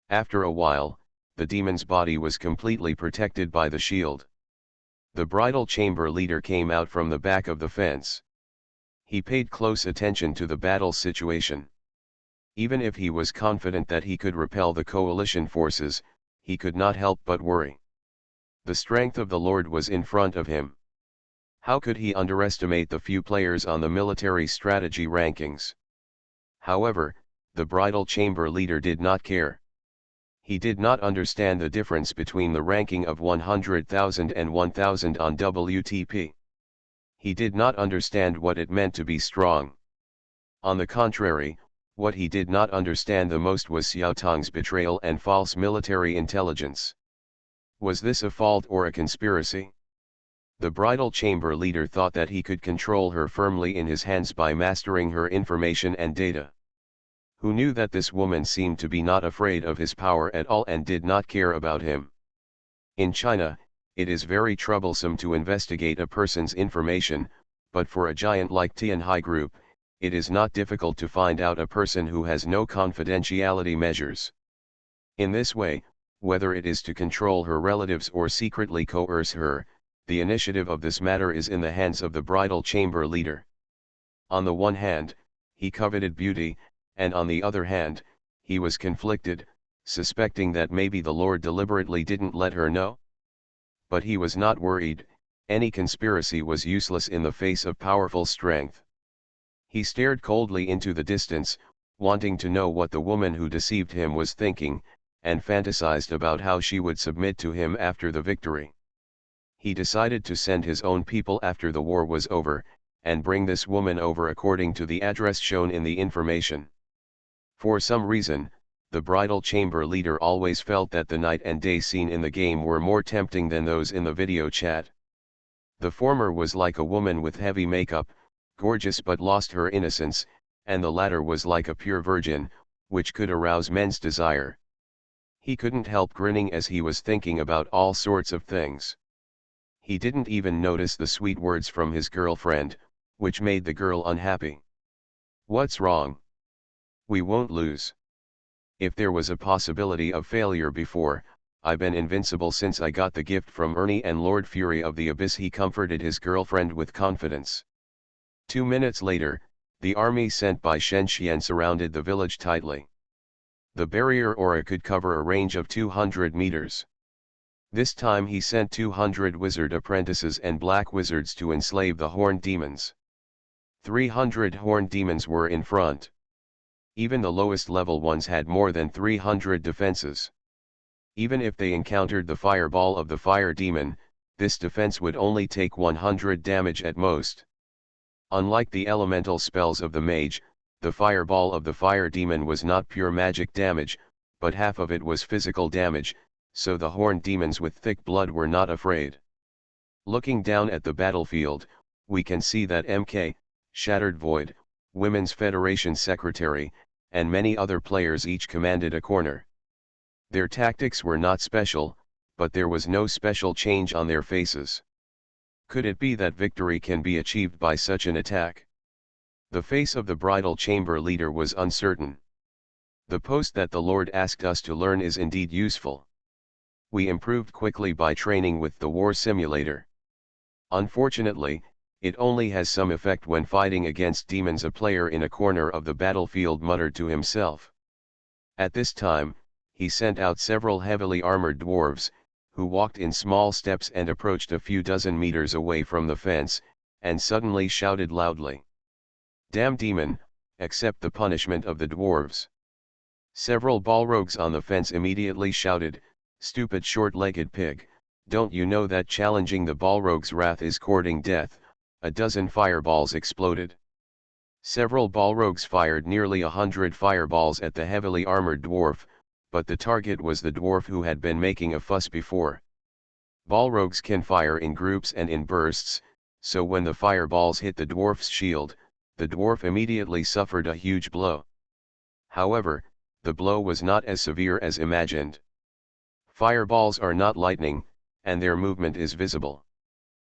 After a while, the demon's body was completely protected by the shield. The bridal chamber leader came out from the back of the fence. He paid close attention to the battle situation. Even if he was confident that he could repel the coalition forces, he could not help but worry. The strength of the Lord was in front of him. How could he underestimate the few players on the military strategy rankings? However, the bridal chamber leader did not care. He did not understand the difference between the ranking of 100,000 and 1,000 on WTP. He did not understand what it meant to be strong. On the contrary, what he did not understand the most was Xiao Tong's betrayal and false military intelligence. Was this a fault or a conspiracy? The bridal chamber leader thought that he could control her firmly in his hands by mastering her information and data. Who knew that this woman seemed to be not afraid of his power at all and did not care about him? In China, it is very troublesome to investigate a person's information, but for a giant like Tianhai Group, it is not difficult to find out a person who has no confidentiality measures. In this way, whether it is to control her relatives or secretly coerce her, the initiative of this matter is in the hands of the bridal chamber leader. On the one hand, he coveted beauty, and on the other hand, he was conflicted, suspecting that maybe the Lord deliberately didn't let her know. But he was not worried, any conspiracy was useless in the face of powerful strength. He stared coldly into the distance, wanting to know what the woman who deceived him was thinking, and fantasized about how she would submit to him after the victory. He decided to send his own people after the war was over, and bring this woman over according to the address shown in the information. For some reason, the bridal chamber leader always felt that the night and day scene in the game were more tempting than those in the video chat. The former was like a woman with heavy makeup, gorgeous but lost her innocence, and the latter was like a pure virgin, which could arouse men's desire. He couldn't help grinning as he was thinking about all sorts of things. He didn't even notice the sweet words from his girlfriend, which made the girl unhappy. What's wrong? We won't lose. If there was a possibility of failure before, I've been invincible since I got the gift from Ernie and Lord Fury of the Abyss. He comforted his girlfriend with confidence. 2 minutes later, the army sent by Shen Xian surrounded the village tightly. The barrier aura could cover a range of 200 meters. This time he sent 200 wizard apprentices and black wizards to enslave the horned demons. 300 horned demons were in front. Even the lowest level ones had more than 300 defenses. Even if they encountered the fireball of the fire demon, this defense would only take 100 damage at most. Unlike the elemental spells of the mage, the fireball of the fire demon was not pure magic damage, but half of it was physical damage, so the horned demons with thick blood were not afraid. Looking down at the battlefield, we can see that MK, Shattered Void, Women's Federation Secretary, and many other players each commanded a corner. Their tactics were not special, but there was no special change on their faces. Could it be that victory can be achieved by such an attack? The face of the bridal chamber leader was uncertain. The post that the Lord asked us to learn is indeed useful. We improved quickly by training with the war simulator. Unfortunately, it only has some effect when fighting against demons. A player in a corner of the battlefield muttered to himself. At this time, he sent out several heavily armored dwarves, who walked in small steps and approached a few dozen meters away from the fence, and suddenly shouted loudly, "Damn demon, accept the punishment of the dwarves." Several balrogs on the fence immediately shouted, "Stupid short-legged pig, don't you know that challenging the balrog's wrath is courting death?" A dozen fireballs exploded. Several balrogs fired nearly 100 fireballs at the heavily armored dwarf, but the target was the dwarf who had been making a fuss before. Balrogs can fire in groups and in bursts, so when the fireballs hit the dwarf's shield, the dwarf immediately suffered a huge blow. However, the blow was not as severe as imagined. Fireballs are not lightning, and their movement is visible.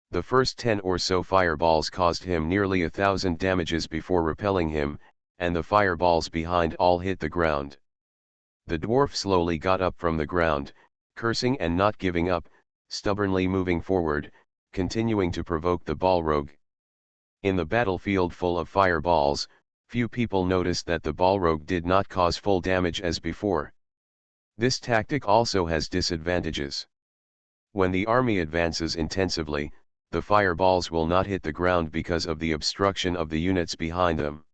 The first 10 or so fireballs caused him nearly 1,000 damages before repelling him, and the fireballs behind all hit the ground. The dwarf slowly got up from the ground, cursing and not giving up, stubbornly moving forward, continuing to provoke the balrog. In the battlefield full of fireballs, few people noticed that the balrog did not cause full damage as before. This tactic also has disadvantages. When the army advances intensively, the fireballs will not hit the ground because of the obstruction of the units behind them.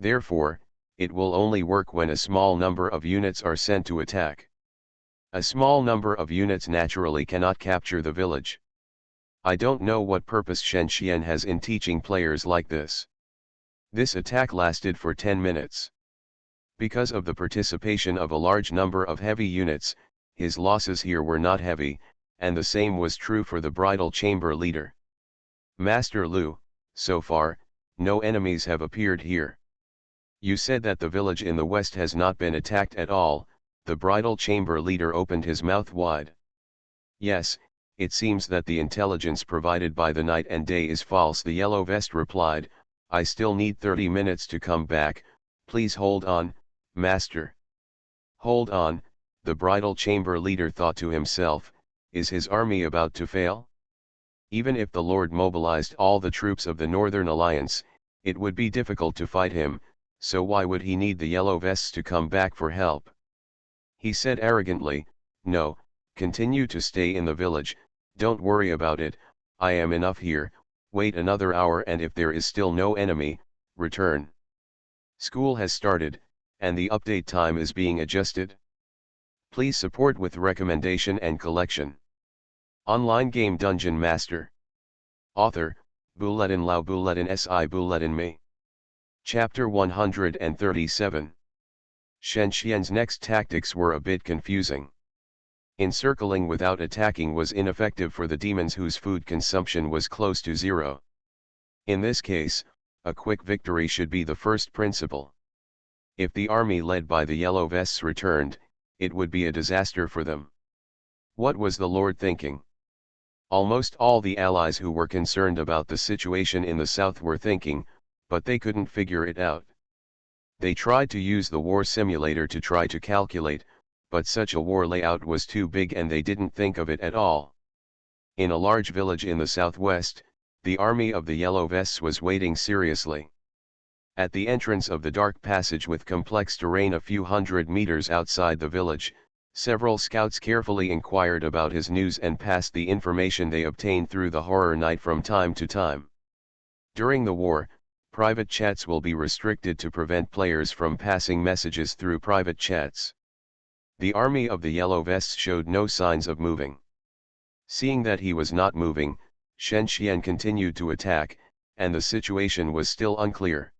Therefore, it will only work when a small number of units are sent to attack. A small number of units naturally cannot capture the village. I don't know what purpose Shen Xian has in teaching players like this. This attack lasted for 10 minutes. Because of the participation of a large number of heavy units, his losses here were not heavy, and the same was true for the bridal chamber leader. Master Lu, so far, no enemies have appeared here. You said that the village in the west has not been attacked at all. The bridal chamber leader opened his mouth wide. Yes, it seems that the intelligence provided by the night and day is false, the yellow vest replied. I still need 30 minutes to come back, please hold on, master. Hold on, the bridal chamber leader thought to himself, is his army about to fail? Even if the Lord mobilized all the troops of the Northern Alliance, it would be difficult to fight him, so why would he need the yellow vests to come back for help? He said arrogantly, no, continue to stay in the village, don't worry about it, I am enough here, wait another hour and if there is still no enemy, return. School has started, and the update time is being adjusted. Please support with recommendation and collection. Online game Dungeon Master. Author, Buledin Lao Buledin Si Buledin Me. Chapter 137. Shen Xian's next tactics were a bit confusing. Encircling without attacking was ineffective for the demons whose food consumption was close to zero. In this case, a quick victory should be the first principle. If the army led by the yellow vests returned, it would be a disaster for them. What was the Lord thinking? Almost all the allies who were concerned about the situation in the south were thinking, but they couldn't figure it out. They tried to use the war simulator to try to calculate, but such a war layout was too big and they didn't think of it at all. In a large village in the southwest, the army of the yellow vests was waiting seriously. At the entrance of the dark passage with complex terrain a few hundred meters outside the village, several scouts carefully inquired about his news and passed the information they obtained through the horror night from time to time. During the war, private chats will be restricted to prevent players from passing messages through private chats. The army of the yellow vests showed no signs of moving. Seeing that he was not moving, Shen Xian continued to attack, and the situation was still unclear.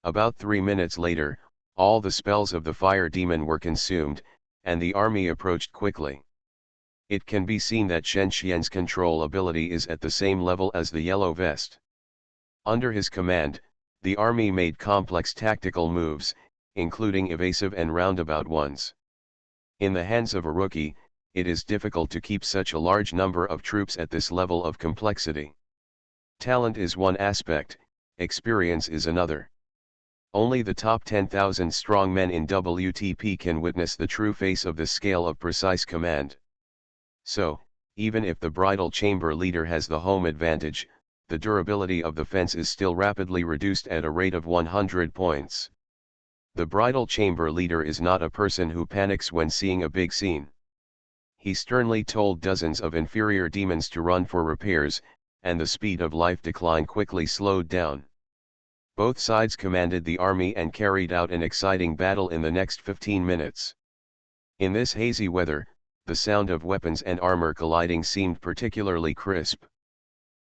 About 3 minutes later, all the spells of the fire demon were consumed, and the army approached quickly. It can be seen that Shen Xian's control ability is at the same level as the yellow vest. Under his command, the army made complex tactical moves, including evasive and roundabout ones. In the hands of a rookie, it is difficult to keep such a large number of troops at this level of complexity. Talent is one aspect, experience is another. Only the top 10,000 strong men in WTP can witness the true face of the scale of precise command. So, even if the bridal chamber leader has the home advantage, the durability of the fence is still rapidly reduced at a rate of 100 points. The bridal chamber leader is not a person who panics when seeing a big scene. he sternly told dozens of inferior demons to run for repairs, and the speed of life decline quickly slowed down. Both sides commanded the army and carried out an exciting battle in the next 15 minutes. In this hazy weather, the sound of weapons and armor colliding seemed particularly crisp.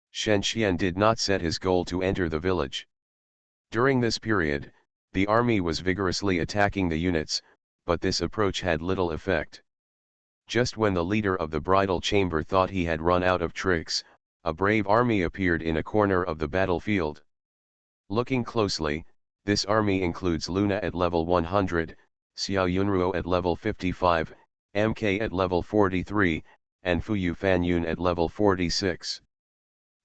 Shen Xian did not set his goal to enter the village. During this period, the army was vigorously attacking the units, but this approach had little effect. Just when the leader of the bridal chamber thought he had run out of tricks, a brave army appeared in a corner of the battlefield. Looking closely, this army includes Luna at level 100, Xiao Yunruo at level 55, MK at level 43, and Fuyu Fanyun at level 46.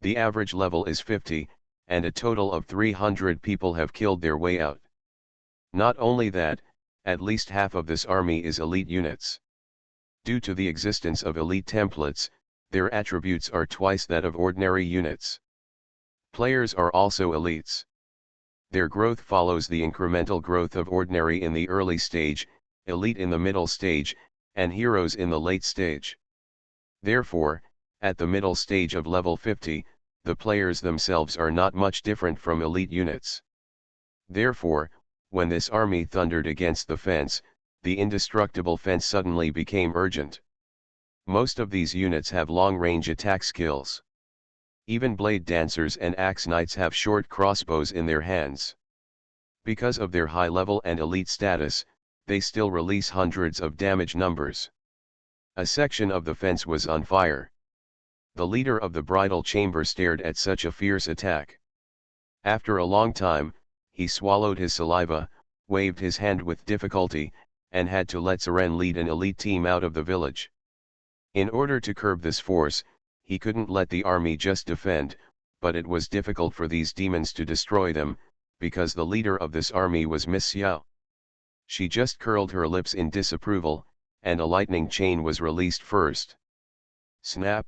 The average level is 50, and a total of 300 people have killed their way out. Not only that, at least half of this army is elite units. Due to the existence of elite templates, their attributes are twice that of ordinary units. Players are also elites. Their growth follows the incremental growth of ordinary in the early stage, elite in the middle stage, and heroes in the late stage. Therefore, at the middle stage of level 50, the players themselves are not much different from elite units. Therefore, when this army thundered against the fence, the indestructible fence suddenly became urgent. Most of these units have long-range attack skills. Even blade dancers and axe knights have short crossbows in their hands. Because of their high level and elite status, they still release hundreds of damage numbers. A section of the fence was on fire. The leader of the bridal chamber stared at such a fierce attack. After a long time, he swallowed his saliva, waved his hand with difficulty, and had to let Seren lead an elite team out of the village. In order to curb this force, he couldn't let the army just defend, but it was difficult for these demons to destroy them, because the leader of this army was Miss Xiao. She just curled her lips in disapproval, and a lightning chain was released first. Snap!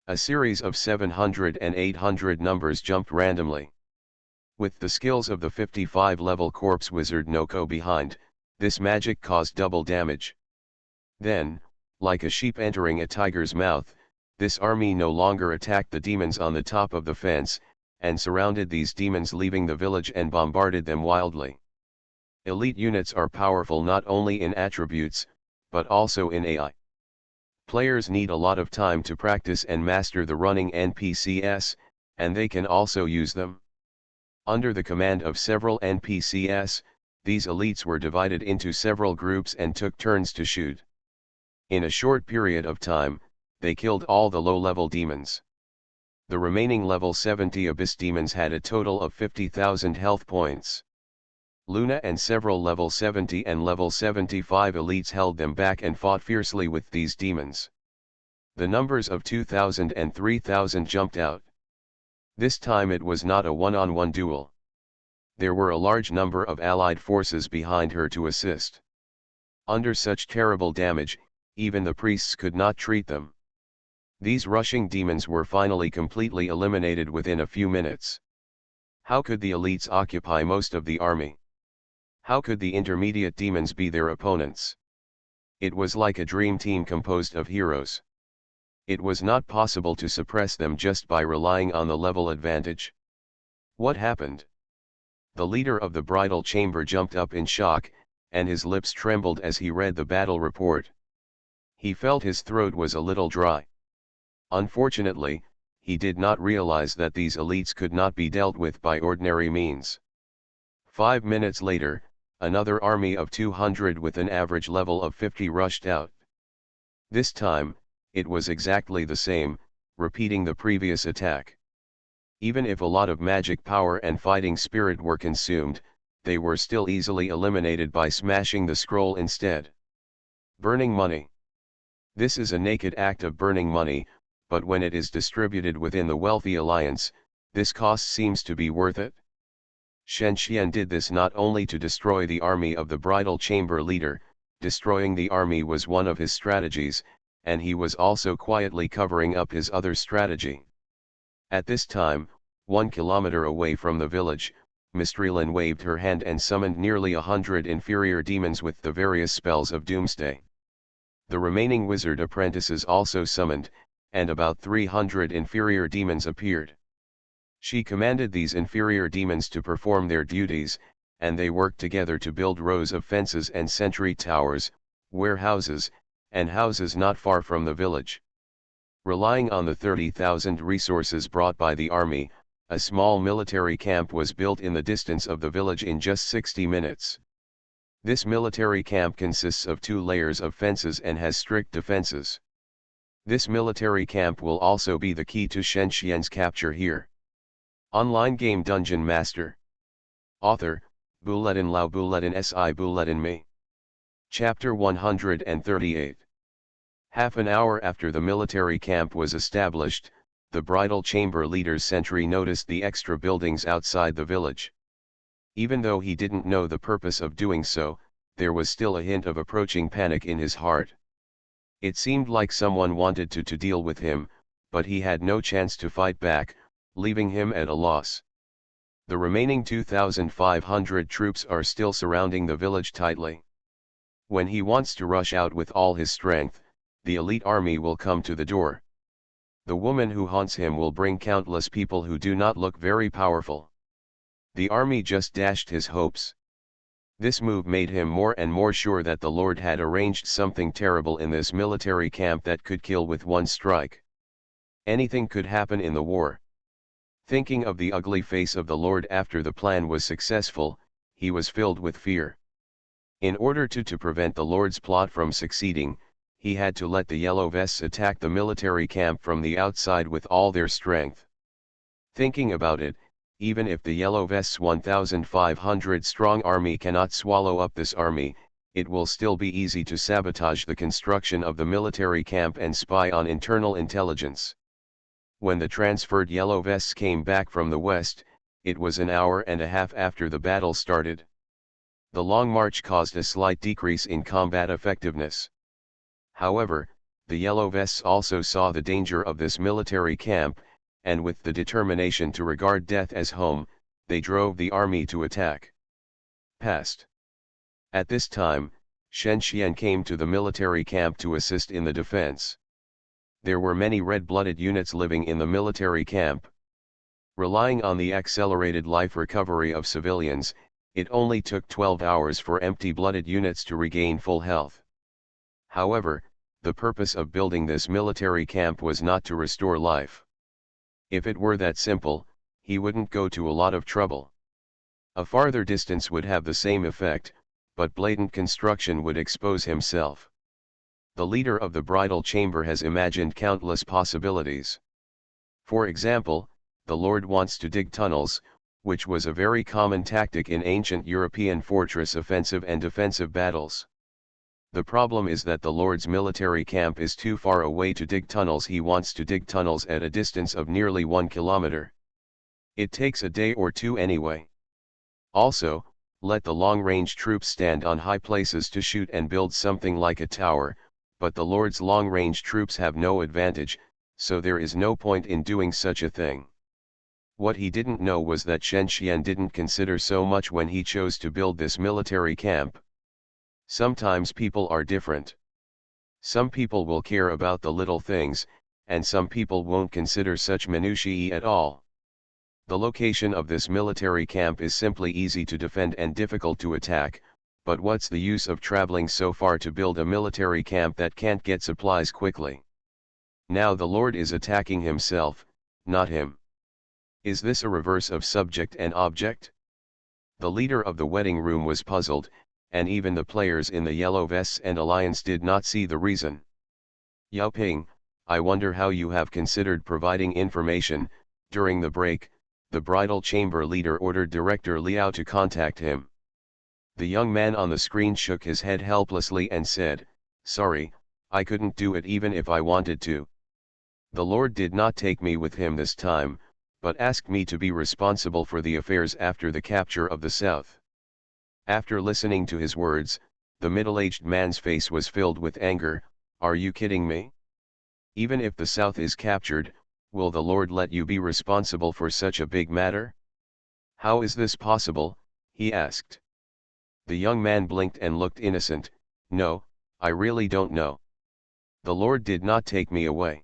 A series of 700 and 800 numbers jumped randomly. With the skills of the 55-level corpse wizard Noko behind, this magic caused double damage. Then, like a sheep entering a tiger's mouth, this army no longer attacked the demons on the top of the fence, and surrounded these demons leaving the village and bombarded them wildly. Elite units are powerful not only in attributes, but also in AI. Players need a lot of time to practice and master the running NPCs, and they can also use them. Under the command of several NPCs, these elites were divided into several groups and took turns to shoot. In a short period of time, they killed all the low-level demons. The remaining level 70 Abyss demons had a total of 50,000 health points. Luna and several level 70 and level 75 elites held them back and fought fiercely with these demons. The numbers of 2,000 and 3,000 jumped out. This time it was not a one-on-one duel. There were a large number of allied forces behind her to assist. Under such terrible damage, even the priests could not treat them. These rushing demons were finally completely eliminated within a few minutes. How could the elites occupy most of the army? How could the intermediate demons be their opponents? It was like a dream team composed of heroes. It was not possible to suppress them just by relying on the level advantage. What happened? The leader of the bridal chamber jumped up in shock, and his lips trembled as he read the battle report. He felt his throat was a little dry. Unfortunately, he did not realize that these elites could not be dealt with by ordinary means. 5 minutes later, another army of 200 with an average level of 50 rushed out. This time, it was exactly the same, repeating the previous attack. Even if a lot of magic power and fighting spirit were consumed, they were still easily eliminated by smashing the scroll instead. Burning money. This is a naked act of burning money, but when it is distributed within the wealthy alliance, this cost seems to be worth it. Shen Xian did this not only to destroy the army of the bridal chamber leader, destroying the army was one of his strategies, and he was also quietly covering up his other strategy. At this time, 1 kilometer away from the village, Mistrelin waved her hand and summoned nearly 100 inferior demons with the various spells of Doomsday. The remaining wizard apprentices also summoned, and about 300 inferior demons appeared. She commanded these inferior demons to perform their duties, and they worked together to build rows of fences and sentry towers, warehouses, and houses not far from the village. Relying on the 30,000 resources brought by the army, a small military camp was built in the distance of the village in just 60 minutes. This military camp consists of 2 layers of fences and has strict defenses. This military camp will also be the key to Shen Xian's capture here. Online game Dungeon Master. Author, Bulletin Lao Bulletin Si Bulletin Me. Chapter 138. Half an hour after the military camp was established, the bridal chamber leader's sentry noticed the extra buildings outside the village. Even though he didn't know the purpose of doing so, there was still a hint of approaching panic in his heart. It seemed like someone wanted to deal with him, but he had no chance to fight back, leaving him at a loss. The remaining 2,500 troops are still surrounding the village tightly. When he wants to rush out with all his strength, the elite army will come to the door. The woman who haunts him will bring countless people who do not look very powerful. The army just dashed his hopes. This move made him more and more sure that the Lord had arranged something terrible in this military camp that could kill with one strike. Anything could happen in the war. Thinking of the ugly face of the Lord after the plan was successful, he was filled with fear. In order to prevent the Lord's plot from succeeding, he had to let the Yellow Vests attack the military camp from the outside with all their strength. Thinking about it, even if the Yellow Vests' 1,500-strong army cannot swallow up this army, it will still be easy to sabotage the construction of the military camp and spy on internal intelligence. When the transferred Yellow Vests came back from the west, it was an hour and a half after the battle started. The long march caused a slight decrease in combat effectiveness. However, the Yellow Vests also saw the danger of this military camp, and with the determination to regard death as home, they drove the army to attack. Past. At this time, Shen Xian came to the military camp to assist in the defense. There were many red-blooded units living in the military camp. Relying on the accelerated life recovery of civilians, it only took 12 hours for empty-blooded units to regain full health. However, the purpose of building this military camp was not to restore life. If it were that simple, he wouldn't go to a lot of trouble. A farther distance would have the same effect, but blatant construction would expose himself. The leader of the bridal chamber has imagined countless possibilities. For example, the Lord wants to dig tunnels, which was a very common tactic in ancient European fortress offensive and defensive battles. The problem is that the Lord's military camp is too far away to dig tunnels. He wants to dig tunnels at a distance of nearly 1 kilometer. It takes a day or two anyway. Also, let the long-range troops stand on high places to shoot and build something like a tower, but the Lord's long-range troops have no advantage, so there is no point in doing such a thing. What he didn't know was that Shen Xian didn't consider so much when he chose to build this military camp. Sometimes people are different. Some people will care about the little things, and some people won't consider such minutiae at all. The location of this military camp is simply easy to defend and difficult to attack, but what's the use of traveling so far to build a military camp that can't get supplies quickly? Now the Lord is attacking himself, not him. Is this a reverse of subject and object? The leader of the wedding room was puzzled, and even the players in the Yellow Vests and Alliance did not see the reason. Yao Ping, I wonder how you have considered providing information. During the break, the bridal chamber leader ordered Director Liao to contact him. The young man on the screen shook his head helplessly and said, "Sorry, I couldn't do it even if I wanted to. The Lord did not take me with him this time, but asked me to be responsible for the affairs after the capture of the South." After listening to his words, the middle-aged man's face was filled with anger. Are you kidding me? Even if the South is captured, will the Lord let you be responsible for such a big matter? How is this possible? He asked. The young man blinked and looked innocent. No, I really don't know. The Lord did not take me away.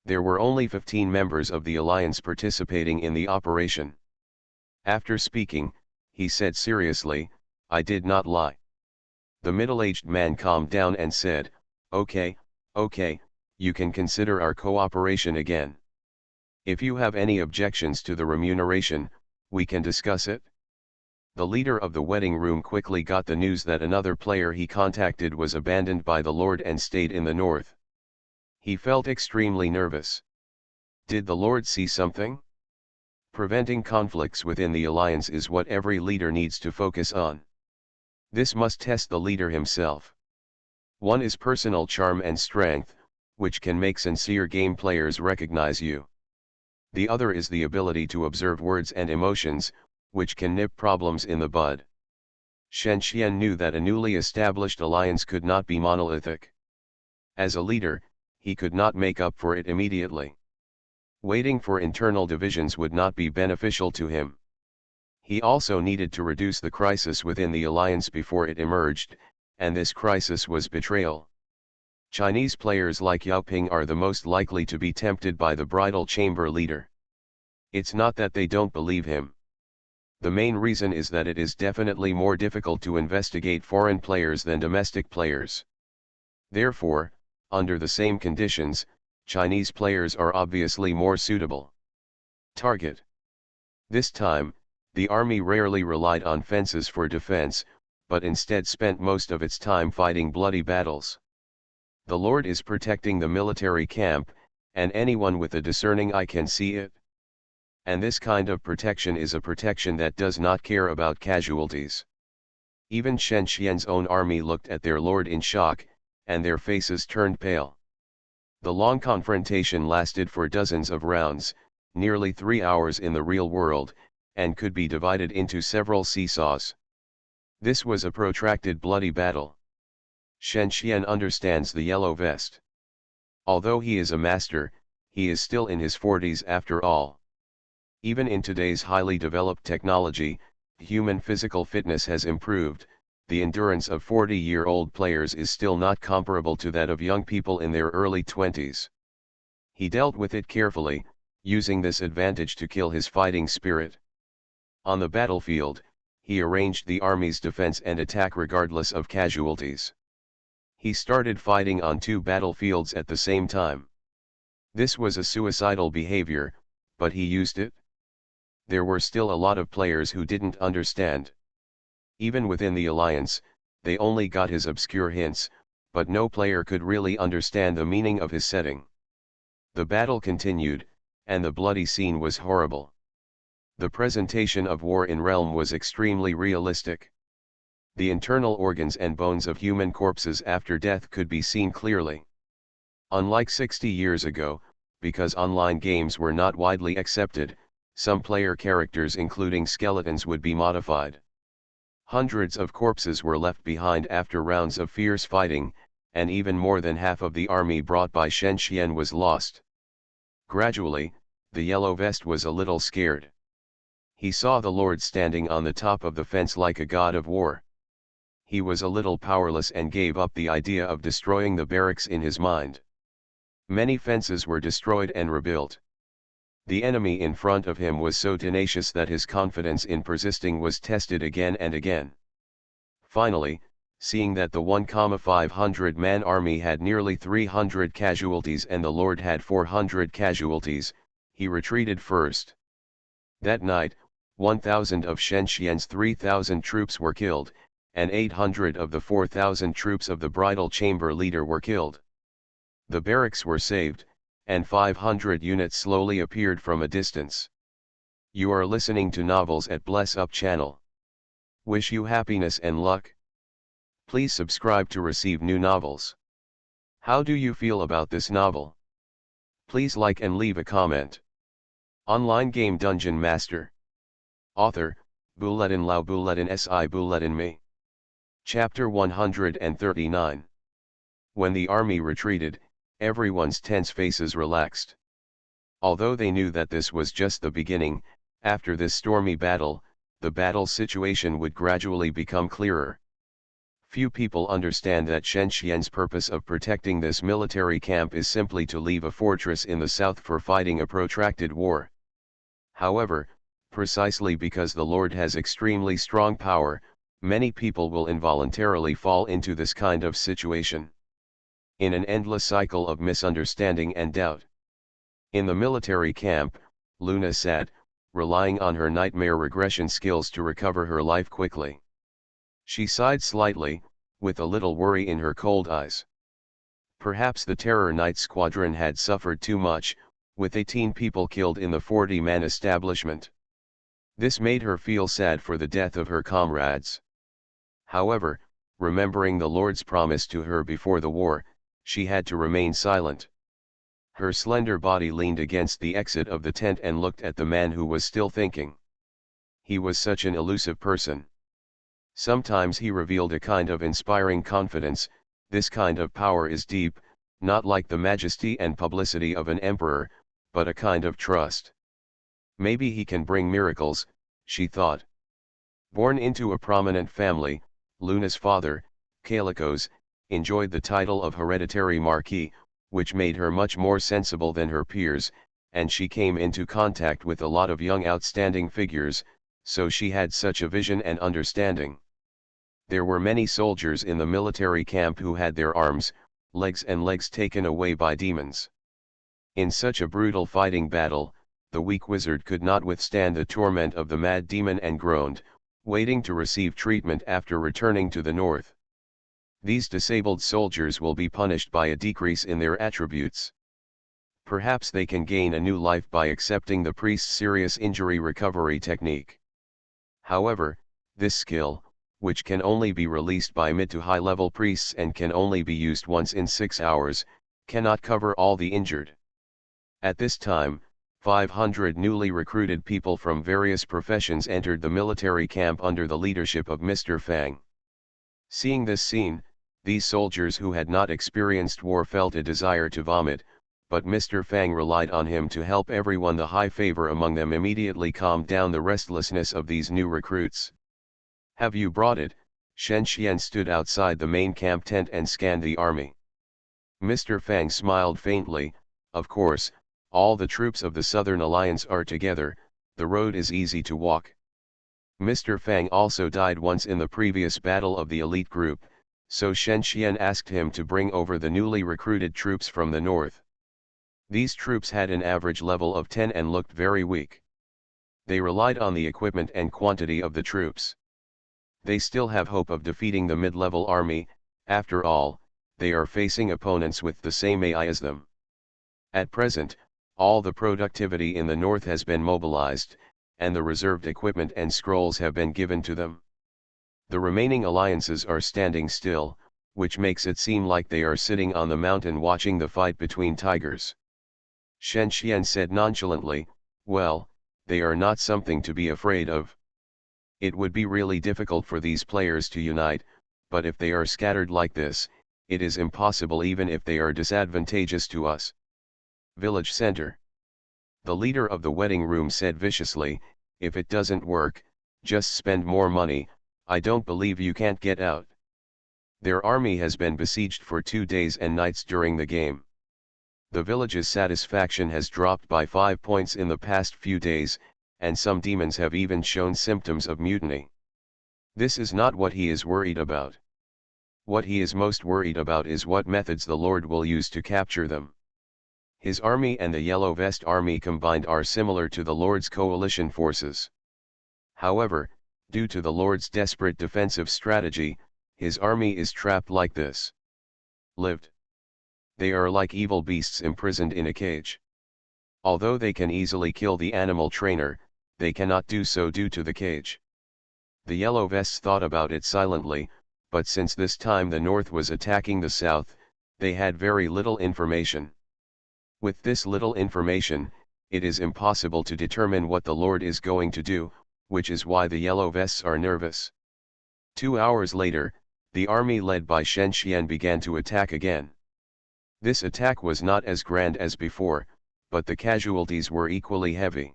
There were only 15 members of the alliance participating in the operation. After speaking, he said seriously, I did not lie. The middle-aged man calmed down and said, okay, you can consider our cooperation again. If you have any objections to the remuneration, we can discuss it. The leader of the wedding room quickly got the news that another player he contacted was abandoned by the Lord and stayed in the north. He felt extremely nervous. Did the Lord see something? Preventing conflicts within the alliance is what every leader needs to focus on. This must test the leader himself. One is personal charm and strength, which can make sincere game players recognize you. The other is the ability to observe words and emotions, which can nip problems in the bud. Shen Xian knew that a newly established alliance could not be monolithic. As a leader, he could not make up for it immediately. Waiting for internal divisions would not be beneficial to him. He also needed to reduce the crisis within the alliance before it emerged, and this crisis was betrayal. Chinese players like Yao Ping are the most likely to be tempted by the bridal chamber leader. It's not that they don't believe him. The main reason is that it is definitely more difficult to investigate foreign players than domestic players. Therefore, under the same conditions, Chinese players are obviously more suitable. Target. This time, the army rarely relied on fences for defense, but instead spent most of its time fighting bloody battles. The Lord is protecting the military camp, and anyone with a discerning eye can see it. And this kind of protection is a protection that does not care about casualties. Even Shen Xian's own army looked at their Lord in shock, and their faces turned pale. The long confrontation lasted for dozens of rounds, nearly 3 hours in the real world, and could be divided into several seesaws. This was a protracted bloody battle. Shen Xian understands the yellow vest. Although he is a master, he is still in his 40s after all. Even in today's highly developed technology, human physical fitness has improved. The endurance of 40-year-old players is still not comparable to that of young people in their early 20s. He dealt with it carefully, using this advantage to kill his fighting spirit. On the battlefield, he arranged the army's defense and attack regardless of casualties. He started fighting on 2 battlefields at the same time. This was a suicidal behavior, but he used it. There were still a lot of players who didn't understand. Even within the alliance, they only got his obscure hints, but no player could really understand the meaning of his setting. The battle continued, and the bloody scene was horrible. The presentation of war in Realm was extremely realistic. The internal organs and bones of human corpses after death could be seen clearly. Unlike 60 years ago, because online games were not widely accepted, some player characters including skeletons would be modified. Hundreds of corpses were left behind after rounds of fierce fighting, and even more than half of the army brought by Shen Xian was lost. Gradually, the yellow vest was a little scared. He saw the Lord standing on the top of the fence like a god of war. He was a little powerless and gave up the idea of destroying the barracks in his mind. Many fences were destroyed and rebuilt. The enemy in front of him was so tenacious that his confidence in persisting was tested again and again. Finally, seeing that the 1,500-man army had nearly 300 casualties and the Lord had 400 casualties, he retreated first. That night, 1,000 of Shen Xian's 3,000 troops were killed, and 800 of the 4,000 troops of the bridal chamber leader were killed. The barracks were saved, and 500 units slowly appeared from a distance. You are listening to Novels at Bless Up channel. Wish you happiness and luck. Please subscribe to receive new novels. How do you feel about this novel? Please like and leave a comment. Online game Dungeon Master. Author, Bulletin Lao Bulletin Si Bulletin Me. Chapter 139. When the army retreated, everyone's tense faces relaxed. Although they knew that this was just the beginning, after this stormy battle, the battle situation would gradually become clearer. Few people understand that Shen Xian's purpose of protecting this military camp is simply to leave a fortress in the south for fighting a protracted war. However, precisely because the Lord has extremely strong power, many people will involuntarily fall into this kind of situation. In an endless cycle of misunderstanding and doubt. In the military camp, Luna sat, relying on her nightmare regression skills to recover her life quickly. She sighed slightly, with a little worry in her cold eyes. Perhaps the Terror Knight Squadron had suffered too much, with 18 people killed in the 40-man establishment. This made her feel sad for the death of her comrades. However, remembering the Lord's promise to her before the war, she had to remain silent. Her slender body leaned against the exit of the tent and looked at the man who was still thinking. He was such an elusive person. Sometimes he revealed a kind of inspiring confidence. This kind of power is deep, not like the majesty and publicity of an emperor, but a kind of trust. Maybe he can bring miracles, she thought. Born into a prominent family, Luna's father, Calicos, enjoyed the title of hereditary marquis, which made her much more sensible than her peers, and she came into contact with a lot of young outstanding figures, so she had such a vision and understanding. There were many soldiers in the military camp who had their arms, legs taken away by demons. In such a brutal fighting battle, the weak wizard could not withstand the torment of the mad demon and groaned, waiting to receive treatment after returning to the north. These disabled soldiers will be punished by a decrease in their attributes. Perhaps they can gain a new life by accepting the priest's serious injury recovery technique. However, this skill, which can only be released by mid to high level priests and can only be used once in 6 hours, cannot cover all the injured. At this time, 500 newly recruited people from various professions entered the military camp under the leadership of Mr. Fang. Seeing this scene, these soldiers who had not experienced war felt a desire to vomit, but Mr. Fang relied on him to help everyone. The high favor among them immediately calmed down the restlessness of these new recruits. "Have you brought it?" Shen Xian stood outside the main camp tent and scanned the army. Mr. Fang smiled faintly. "Of course, all the troops of the Southern Alliance are together, the road is easy to walk." Mr. Fang also died once in the previous battle of the elite group, so Shen Xian asked him to bring over the newly recruited troops from the north. These troops had an average level of 10 and looked very weak. They relied on the equipment and quantity of the troops. They still have hope of defeating the mid-level army. After all, they are facing opponents with the same AI as them. At present, all the productivity in the north has been mobilized, and the reserved equipment and scrolls have been given to them. The remaining alliances are standing still, which makes it seem like they are sitting on the mountain watching the fight between tigers. Shen Xian said nonchalantly, "Well, they are not something to be afraid of. It would be really difficult for these players to unite, but if they are scattered like this, it is impossible even if they are disadvantageous to us." Village center. The leader of the wedding room said viciously, "If it doesn't work, just spend more money. I don't believe you can't get out." Their army has been besieged for 2 days and nights during the game. The village's satisfaction has dropped by 5 points in the past few days, and some demons have even shown symptoms of mutiny. This is not what he is worried about. What he is most worried about is what methods the Lord will use to capture them. His army and the Yellow Vest army combined are similar to the Lord's coalition forces. However, due to the Lord's desperate defensive strategy, his army is trapped like this. Lived. They are like evil beasts imprisoned in a cage. Although they can easily kill the animal trainer, they cannot do so due to the cage. The Yellow Vests thought about it silently, but since this time the North was attacking the South, they had very little information. With this little information, it is impossible to determine what the Lord is going to do, which is why the Yellow Vests are nervous. 2 hours later, the army led by Shen Xian began to attack again. This attack was not as grand as before, but the casualties were equally heavy.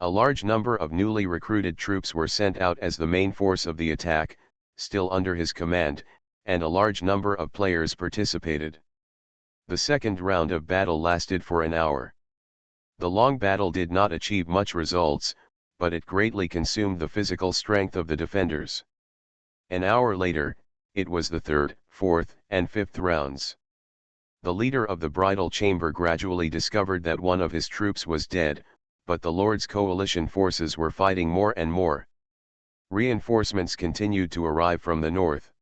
A large number of newly recruited troops were sent out as the main force of the attack, still under his command, and a large number of players participated. The second round of battle lasted for an hour. The long battle did not achieve much results, but it greatly consumed the physical strength of the defenders. An hour later, it was the third, fourth, and fifth rounds. The leader of the bridal chamber gradually discovered that one of his troops was dead, but the Lord's coalition forces were fighting more and more. Reinforcements continued to arrive from the north.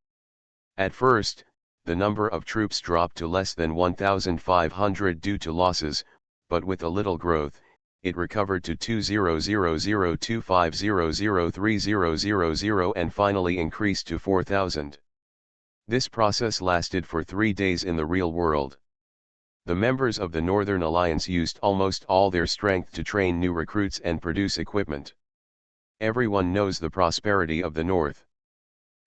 At first, the number of troops dropped to less than 1,500 due to losses, but with a little growth, it recovered to 2,000,250,030,000 and finally increased to 4,000. This process lasted for 3 days in the real world. The members of the Northern Alliance used almost all their strength to train new recruits and produce equipment. Everyone knows the prosperity of the North.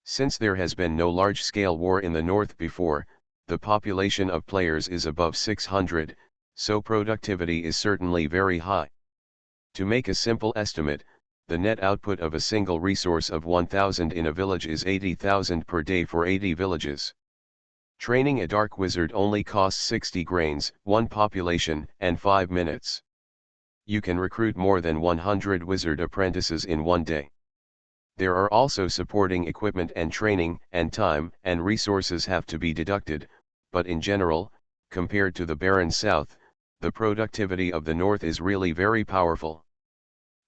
Since there has been no large-scale war in the North before, the population of players is above 600, so productivity is certainly very high. To make a simple estimate, the net output of a single resource of 1,000 in a village is 80,000 per day for 80 villages. Training a dark wizard only costs 60 grains, 1 population, and 5 minutes. You can recruit more than 100 wizard apprentices in 1 day. There are also supporting equipment and training, and time and resources have to be deducted, but in general, compared to the barren south, the productivity of the north is really very powerful.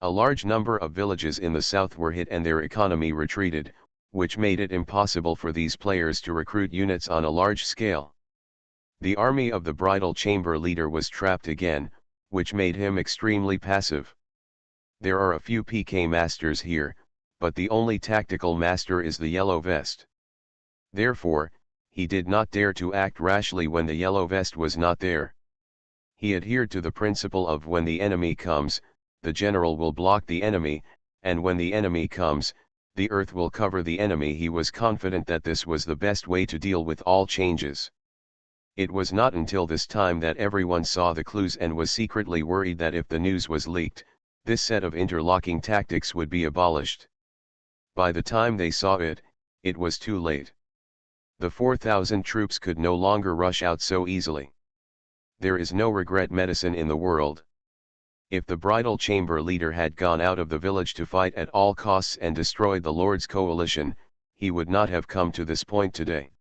A large number of villages in the south were hit and their economy retreated, which made it impossible for these players to recruit units on a large scale. The army of the bridal chamber leader was trapped again, which made him extremely passive. There are a few PK masters here, but the only tactical master is the yellow vest. Therefore, he did not dare to act rashly when the yellow vest was not there. He adhered to the principle of when the enemy comes, the general will block the enemy, and when the enemy comes, the earth will cover the enemy. He was confident that this was the best way to deal with all changes. It was not until this time that everyone saw the clues and was secretly worried that if the news was leaked, this set of interlocking tactics would be abolished. By the time they saw it, it was too late. The 4,000 troops could no longer rush out so easily. There is no regret medicine in the world. If the bridal chamber leader had gone out of the village to fight at all costs and destroyed the Lord's coalition, he would not have come to this point today.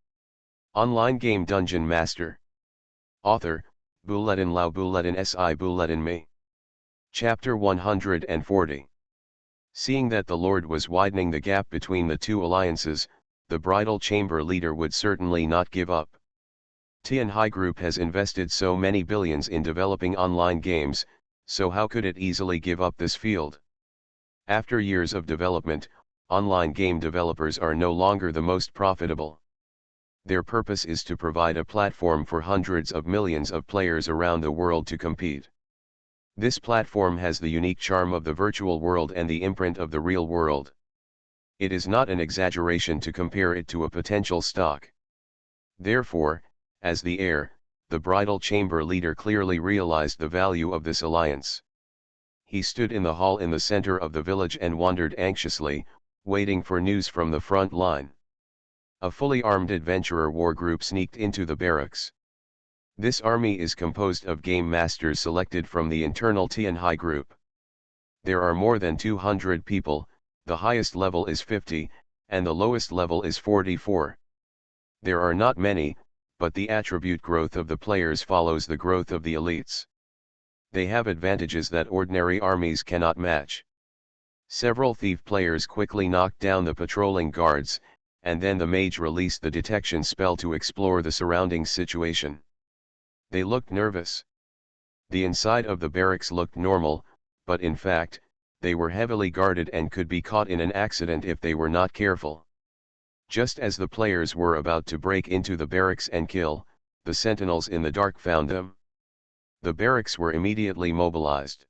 Online game Dungeon Master. Author, Bulletin Lau Bulletin Si Bulletin Me. Chapter 140. Seeing that the Lord was widening the gap between the two alliances, the bridal chamber leader would certainly not give up. Tianhai Group has invested so many billions in developing online games, so how could it easily give up this field? After years of development, online game developers are no longer the most profitable. Their purpose is to provide a platform for hundreds of millions of players around the world to compete. This platform has the unique charm of the virtual world and the imprint of the real world. It is not an exaggeration to compare it to a potential stock. Therefore, as the heir, the bridal chamber leader clearly realized the value of this alliance. He stood in the hall in the center of the village and wondered anxiously, waiting for news from the front line. A fully armed adventurer war group sneaked into the barracks. This army is composed of game masters selected from the internal Tianhai group. There are more than 200 people, the highest level is 50, and the lowest level is 44. There are not many, but the attribute growth of the players follows the growth of the elites. They have advantages that ordinary armies cannot match. Several thief players quickly knocked down the patrolling guards, and then the mage released the detection spell to explore the surrounding situation. They looked nervous. The inside of the barracks looked normal, but in fact, they were heavily guarded and could be caught in an accident if they were not careful. Just as the players were about to break into the barracks and kill, the sentinels in the dark found them. The barracks were immediately mobilized.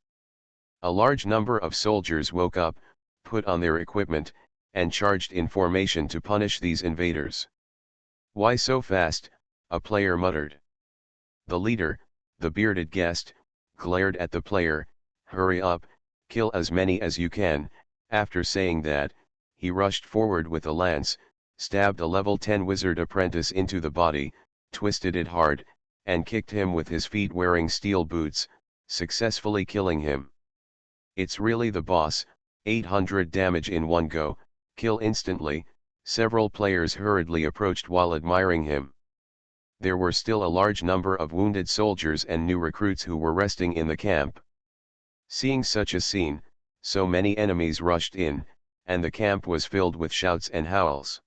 A large number of soldiers woke up, put on their equipment, and charged in formation to punish these invaders. "Why so fast?" a player muttered. The leader, the bearded guest, glared at the player. "Hurry up, kill as many as you can." After saying that, he rushed forward with a lance, stabbed a level 10 wizard apprentice into the body, twisted it hard, and kicked him with his feet wearing steel boots, successfully killing him. It's really the boss, 800 damage in one go, kill instantly. Several players hurriedly approached while admiring him. There were still a large number of wounded soldiers and new recruits who were resting in the camp. Seeing such a scene, so many enemies rushed in, and the camp was filled with shouts and howls.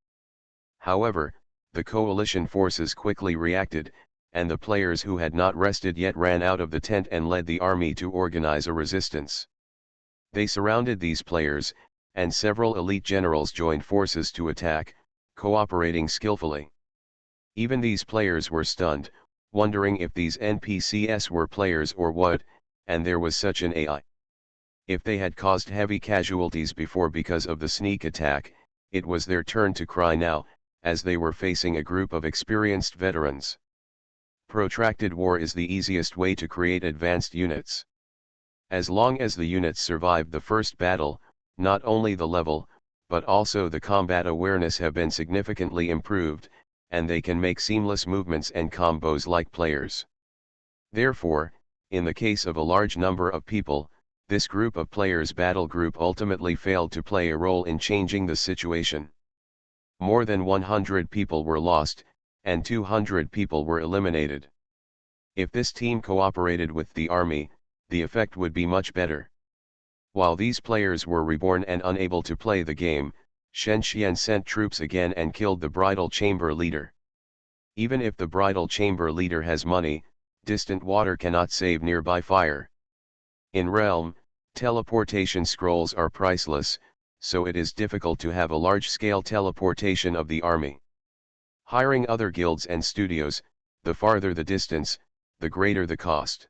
However, the coalition forces quickly reacted, and the players who had not rested yet ran out of the tent and led the army to organize a resistance. They surrounded these players, and several elite generals joined forces to attack, cooperating skillfully. Even these players were stunned, wondering if these NPCs were players or what, and there was such an AI. If they had caused heavy casualties before because of the sneak attack, it was their turn to cry now, as they were facing a group of experienced veterans. Protracted war is the easiest way to create advanced units. As long as the units survived the first battle, not only the level, but also the combat awareness have been significantly improved, and they can make seamless movements and combos like players. Therefore, in the case of a large number of people, this group of players battle group ultimately failed to play a role in changing the situation. More than 100 people were lost, and 200 people were eliminated. If this team cooperated with the army, the effect would be much better. While these players were reborn and unable to play the game, Shen Xian sent troops again and killed the bridal chamber leader. Even if the bridal chamber leader has money, distant water cannot save nearby fire. In Realm, teleportation scrolls are priceless, so it is difficult to have a large-scale teleportation of the army. Hiring other guilds and studios, the farther the distance, the greater the cost.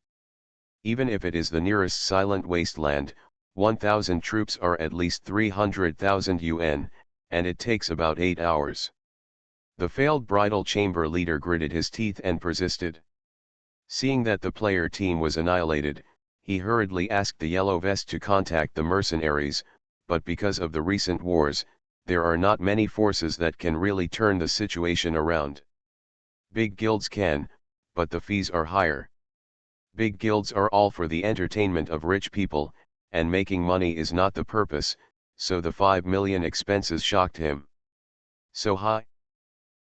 Even if it is the nearest silent wasteland, 1,000 troops are at least 300,000 yuan, and it takes about 8 hours. The failed bridal chamber leader gritted his teeth and persisted. Seeing that the player team was annihilated, he hurriedly asked the Yellow Vest to contact the mercenaries, but because of the recent wars, there are not many forces that can really turn the situation around. Big guilds can, but the fees are higher. Big guilds are all for the entertainment of rich people, and making money is not the purpose, so the 5 million expenses shocked him. So high?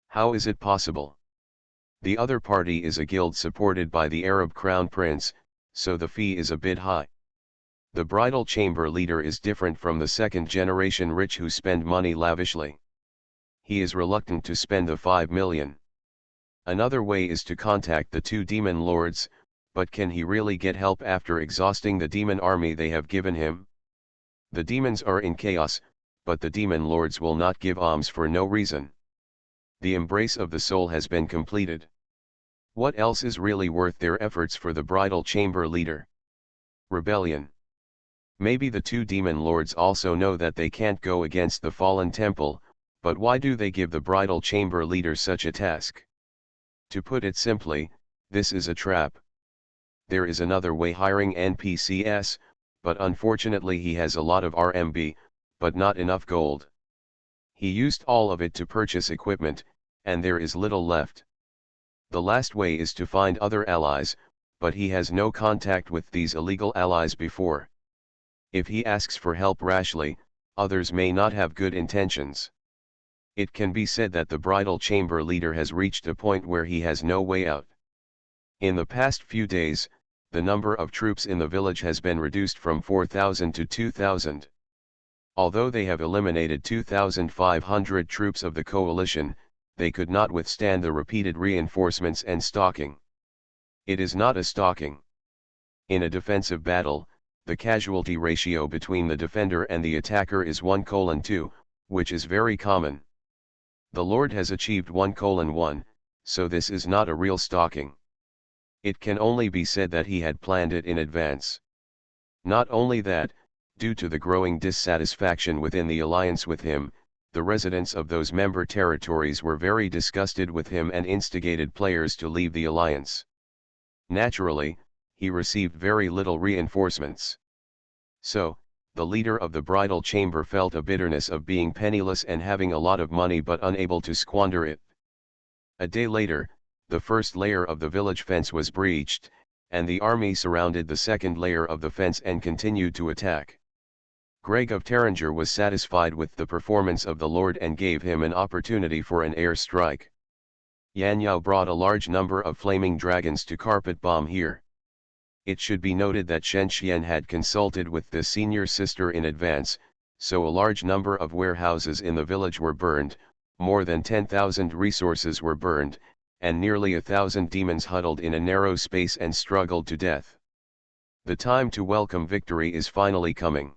How is it possible? The other party is a guild supported by the Arab crown prince, so the fee is a bit high. The bridal chamber leader is different from the second-generation rich who spend money lavishly. He is reluctant to spend the 5 million. Another way is to contact the 2 demon lords, but can he really get help after exhausting the demon army they have given him? The demons are in chaos, but the demon lords will not give alms for no reason. The embrace of the soul has been completed. What else is really worth their efforts for the bridal chamber leader? Rebellion. Maybe the 2 demon lords also know that they can't go against the fallen temple, but why do they give the bridal chamber leader such a task? To put it simply, this is a trap. There is another way, hiring NPCs, but unfortunately he has a lot of RMB, but not enough gold. He used all of it to purchase equipment, and there is little left. The last way is to find other allies, but he has no contact with these illegal allies before. If he asks for help rashly, others may not have good intentions. It can be said that the bridal chamber leader has reached a point where he has no way out. In the past few days, the number of troops in the village has been reduced from 4,000 to 2,000. Although they have eliminated 2,500 troops of the coalition, they could not withstand the repeated reinforcements and stalking. It is not a stalking. In a defensive battle, the casualty ratio between the defender and the attacker is 1:2, which is very common. The Lord has achieved 1:1, so this is not a real stalking. It can only be said that he had planned it in advance. Not only that, due to the growing dissatisfaction within the alliance with him, the residents of those member territories were very disgusted with him and instigated players to leave the alliance. Naturally, he received very little reinforcements. So, the leader of the bridal chamber felt a bitterness of being penniless and having a lot of money but unable to squander it. A day later, the first layer of the village fence was breached, and the army surrounded the second layer of the fence and continued to attack. Greg of Taringer was satisfied with the performance of the Lord and gave him an opportunity for an air strike. Yan Yao brought a large number of flaming dragons to carpet bomb here. It should be noted that Shen Xian had consulted with the senior sister in advance, so a large number of warehouses in the village were burned, more than 10,000 resources were burned, and nearly 1,000 demons huddled in a narrow space and struggled to death. The time to welcome victory is finally coming.